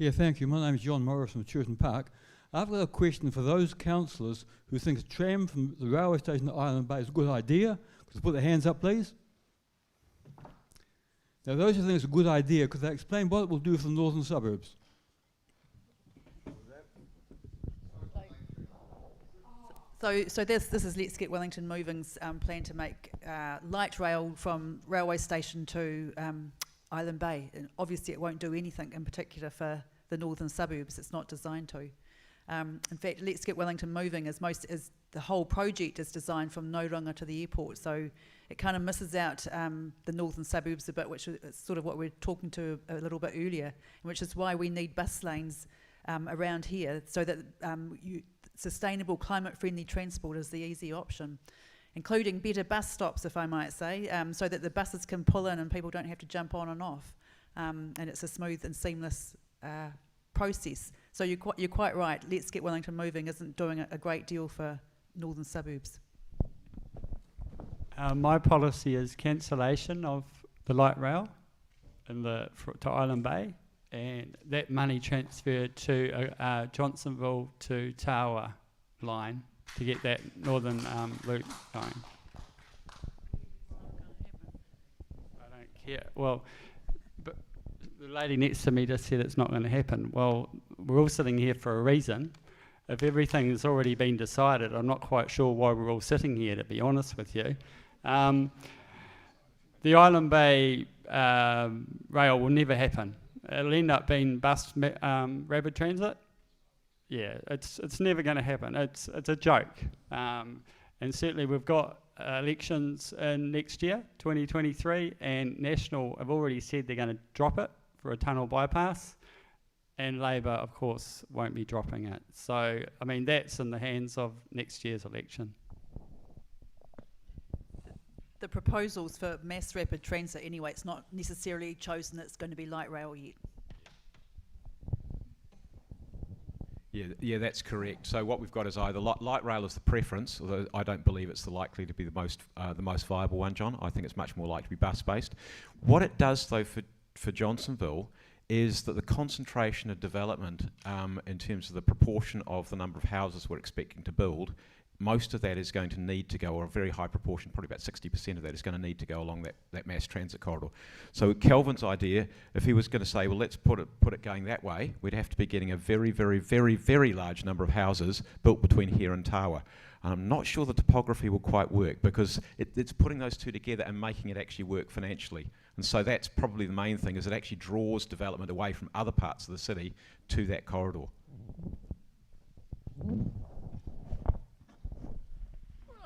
Yeah, thank you. My name is John Morris from Churton Park. I've got a question for those councillors who think a tram from the railway station to Island Bay is a good idea. Could you put their hands up, please? Now, those who think it's a good idea, could they explain what it will do for the northern suburbs? So this is Let's Get Wellington Moving's plan to make light rail from railway station to Island Bay. And obviously it won't do anything in particular for the northern suburbs. It's not designed to. In fact, Let's Get Wellington Moving is the whole project is designed from Nauranga to the airport. So it kind of misses out the northern suburbs a bit, which is sort of what we were talking to a little bit earlier, which is why we need bus lanes around here so that sustainable, climate-friendly transport is the easy option, including better bus stops, if I might say, so that the buses can pull in and people don't have to jump on and off, and it's a smooth and seamless process. So you're quite right. Let's Get Wellington Moving isn't doing a great deal for northern suburbs. My policy is cancellation of the light rail to Island Bay, and that money transferred to Johnsonville to Tawa line to get that northern route going. I don't care. Well, but the lady next to me just said it's not going to happen. Well, we're all sitting here for a reason. If everything has already been decided, I'm not quite sure why we're all sitting here, to be honest with you. The Island Bay rail will never happen. It'll end up being bus rapid transit. Yeah, it's never going to happen. It's a joke. And certainly we've got elections in next year, 2023, and National have already said they're going to drop it for a tunnel bypass, and Labor, of course, won't be dropping it. So, I mean, that's in the hands of next year's election. The proposals for mass rapid transit, anyway, it's not necessarily chosen that it's going to be light rail yet. Yeah, that's correct. So what we've got is either light rail is the preference, although I don't believe it's likely to be the most viable one, John. I think it's much more likely to be bus-based. What it does, though, for Johnsonville is that the concentration of development in terms of the proportion of the number of houses we're expecting to build, most of that is going to need to go, or a very high proportion, probably about 60% of that is going to need to go along that mass transit corridor. So Kelvin's idea, if he was going to say, well, let's put it going that way, we'd have to be getting a very, very, very, very large number of houses built between here and Tawa. And I'm not sure the topography will quite work, because it's putting those two together and making it actually work financially. And so that's probably the main thing, is it actually draws development away from other parts of the city to that corridor.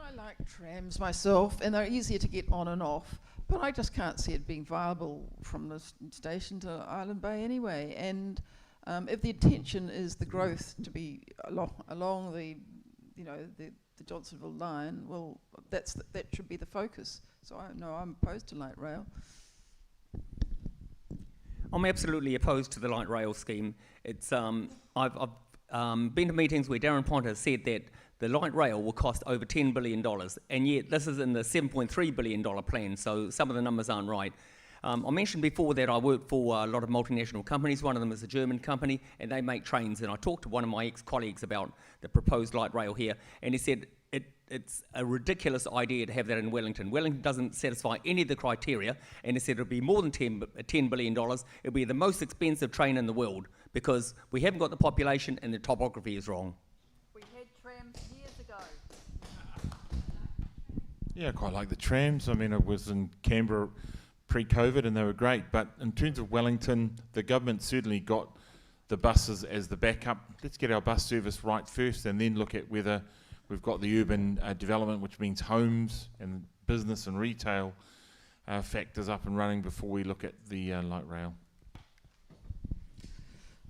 I like trams myself, and they're easier to get on and off, but I just can't see it being viable from the station to Island Bay anyway. And if the intention is the growth to be along the Johnsonville line, well, that should be the focus. So I'm opposed to light rail. I'm absolutely opposed to the light rail scheme. It's I've been to meetings where Darren Ponter has said that the light rail will cost over $10 billion, and yet this is in the $7.3 billion plan, so some of the numbers aren't right. I mentioned before that I work for a lot of multinational companies. One of them is a German company, and they make trains, and I talked to one of my ex-colleagues about the proposed light rail here, and he said it's a ridiculous idea to have that in Wellington. Wellington doesn't satisfy any of the criteria, and he said it'll be more than $10 billion. It'll be the most expensive train in the world, because we haven't got the population and the topography is wrong. We had trams years ago. Yeah, I quite like the trams. I mean, it was in Canberra pre-COVID and they were great, but in terms of Wellington, the government certainly got the buses as the backup. Let's get our bus service right first and then look at whether we've got the urban development, which means homes and business and retail factors up and running before we look at the light rail.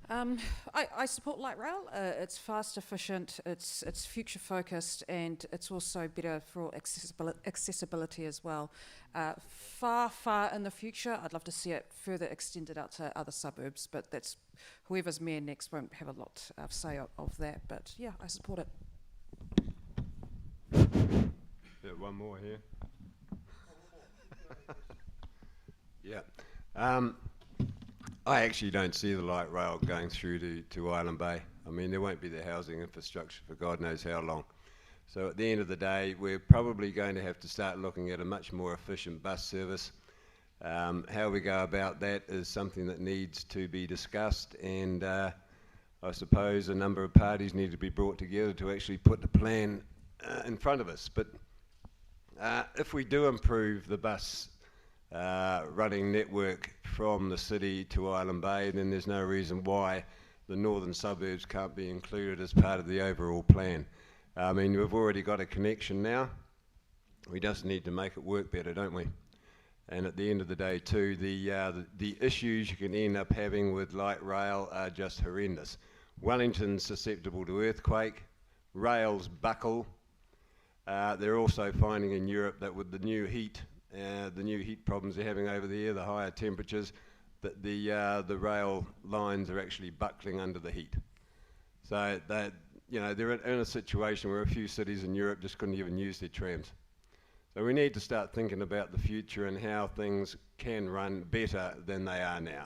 I support light rail. It's fast, efficient, it's future focused, and it's also better for accessibility as well. Far in the future, I'd love to see it further extended out to other suburbs, but that's whoever's mayor next won't have a lot of say of that. But yeah, I support it. Yeah, one more here. Yeah. I actually don't see the light rail going through to Island Bay. I mean, there won't be the housing infrastructure for God knows how long. So at the end of the day, we're probably going to have to start looking at a much more efficient bus service. How we go about that is something that needs to be discussed, and I suppose a number of parties need to be brought together to actually put the plan in front of us. But if we do improve the bus running network from the city to Island Bay, then there's no reason why the northern suburbs can't be included as part of the overall plan. I mean, we've already got a connection now. We just need to make it work better, don't we? And at the end of the day too, the issues you can end up having with light rail are just horrendous. Wellington's susceptible to earthquake, rails buckle. They're also finding in Europe that with the new heat problems they're having over there, the higher temperatures, that the rail lines are actually buckling under the heat. So that, you know, they're in a situation where a few cities in Europe just couldn't even use their trams. So we need to start thinking about the future and how things can run better than they are now.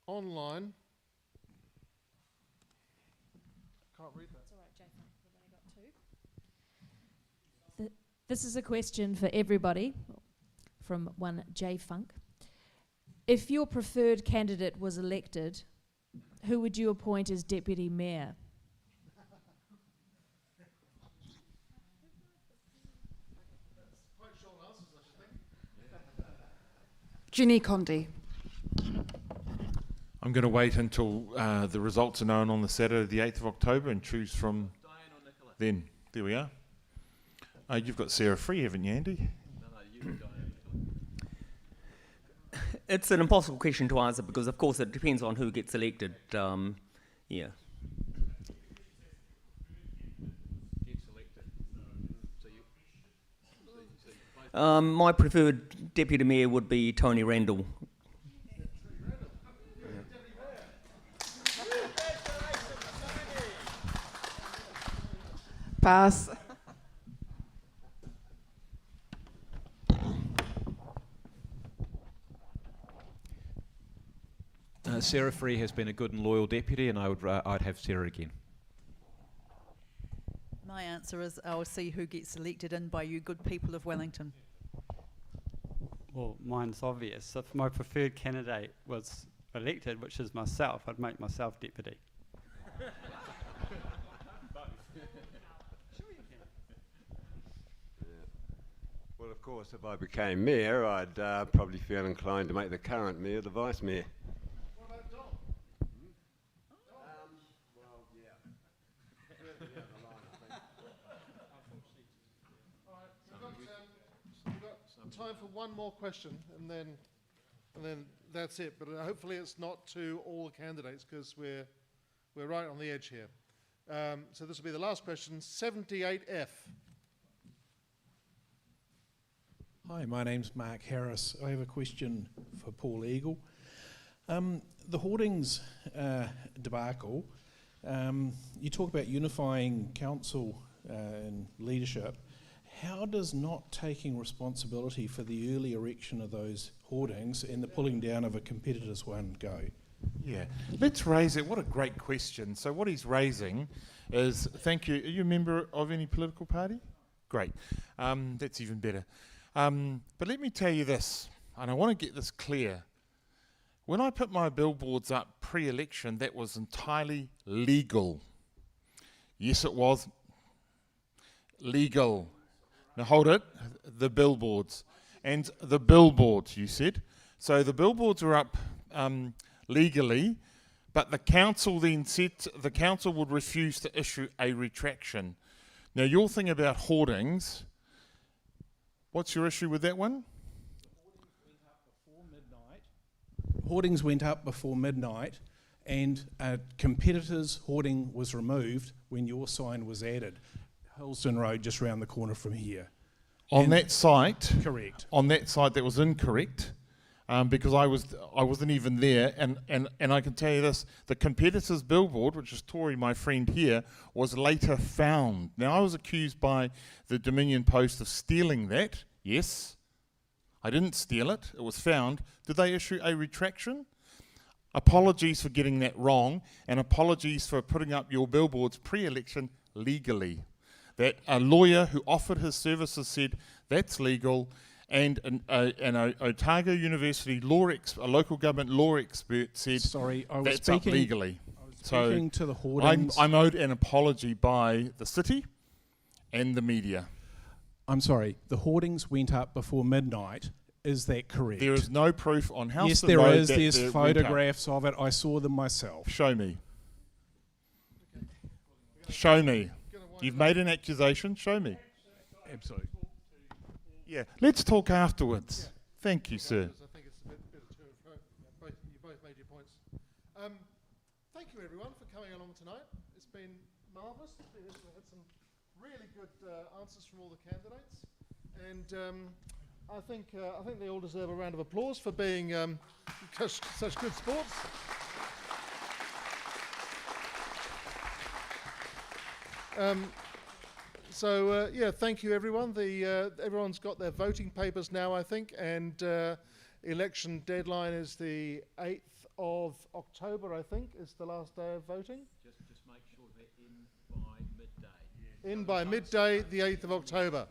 Online. Can't read that. It's all right, Jay Funk. We've only got two. This is a question for everybody from one J Funk. If your preferred candidate was elected, who would you appoint as deputy mayor? Ginny Condi. I'm going to wait until the results are known on the Saturday, the 8th of October, and choose from then. There we are. You've got Sarah Free, haven't you, Andy? It's an impossible question to answer because, of course, it depends on who gets elected. Yeah. My preferred deputy mayor would be Tony Randall. Pass. Sarah Free has been a good and loyal deputy, and I'd have Sarah again. My answer is I'll see who gets elected in by you good people of Wellington. Well, mine's obvious. If my preferred candidate was elected, which is myself, I'd make myself deputy. Well, of course, if I became mayor, I'd probably feel inclined to make the current mayor the vice mayor. What about Dom? Well, yeah. Further down the line, I think. All right, we've got time for one more question, and then that's it. But hopefully, it's not to all the candidates because we're right on the edge here. So this will be the last question. 78F. Hi, my name's Mark Harris. I have a question for Paul Eagle. The Hoardings debacle, you talk about unifying council and leadership. How does not taking responsibility for the early erection of those hoardings and the pulling down of a competitor's one go? Yeah, let's raise it. What a great question. So what he's raising is, thank you, are you a member of any political party? Great, that's even better. But let me tell you this, and I want to get this clear. When I put my billboards up pre-election, that was entirely legal. Yes, it was legal. Now hold it, the billboards. And the billboards, you said. So the billboards are up legally, but the council then said the council would refuse to issue a retraction. Now your thing about hoardings, what's your issue with that one? Hoardings went up before midnight, and a competitor's hoarding was removed when your sign was added. Hillston Road, just round the corner from here. On that site? Correct. On that site, that was incorrect. because I wasn't even there, and I can tell you this: the competitor's billboard, which is Tory, my friend here, was later found. Now I was accused by the Dominion Post of stealing that. Yes, I didn't steal it; it was found. Did they issue a retraction? Apologies for getting that wrong, and apologies for putting up your billboards pre-election legally. That a lawyer who offered his services said that's legal. And an Otago University law a local government law expert said Sorry, I was that's up speaking, legally. I was So speaking to the Hoardings. I'm owed an apology by the city and the media. I'm sorry, the Hoardings went up before midnight. Is that correct? There is no proof on Houston Yes, there Road is. that There's they went up. photographs of it. I saw them myself. Show me. Show me. You've made an accusation. Show me. Absolutely. Yeah, let's talk afterwards. Thank you, sir. I think it's a bit of to and fro. You both made your points. Thank you, everyone, for coming along tonight. It's been marvellous. We had some really good answers from all the candidates, and I think they all deserve a round of applause for being such good sports. So yeah, thank you everyone. Everyone's got their voting papers now, I think, and election deadline is the 8th of October, I think, is the last day of voting. Just make sure they're in by midday. In by midday, the 8th of October.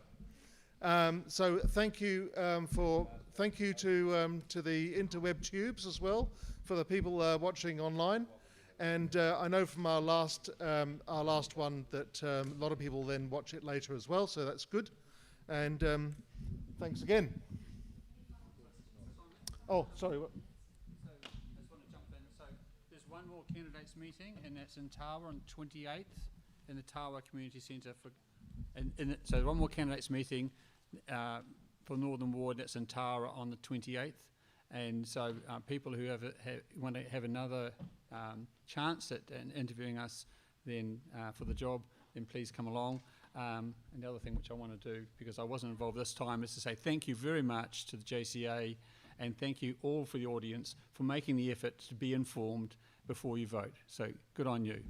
So thank you to the interweb tubes as well for the people watching online. And I know from our last one that a lot of people then watch it later as well, so that's good. And thanks again. Oh, sorry. What? So I just want to jump in. So there's one more candidates meeting, and that's in Tawa on 28th in the Tawa Community Centre. So one more candidates meeting for Northern Ward, that's in Tawa on the 28th. And so people who want to have another chance at interviewing us then for the job, then please come along. And the other thing which I want to do, because I wasn't involved this time, is to say thank you very much to the JCA, and thank you all for the audience for making the effort to be informed before you vote. So good on you.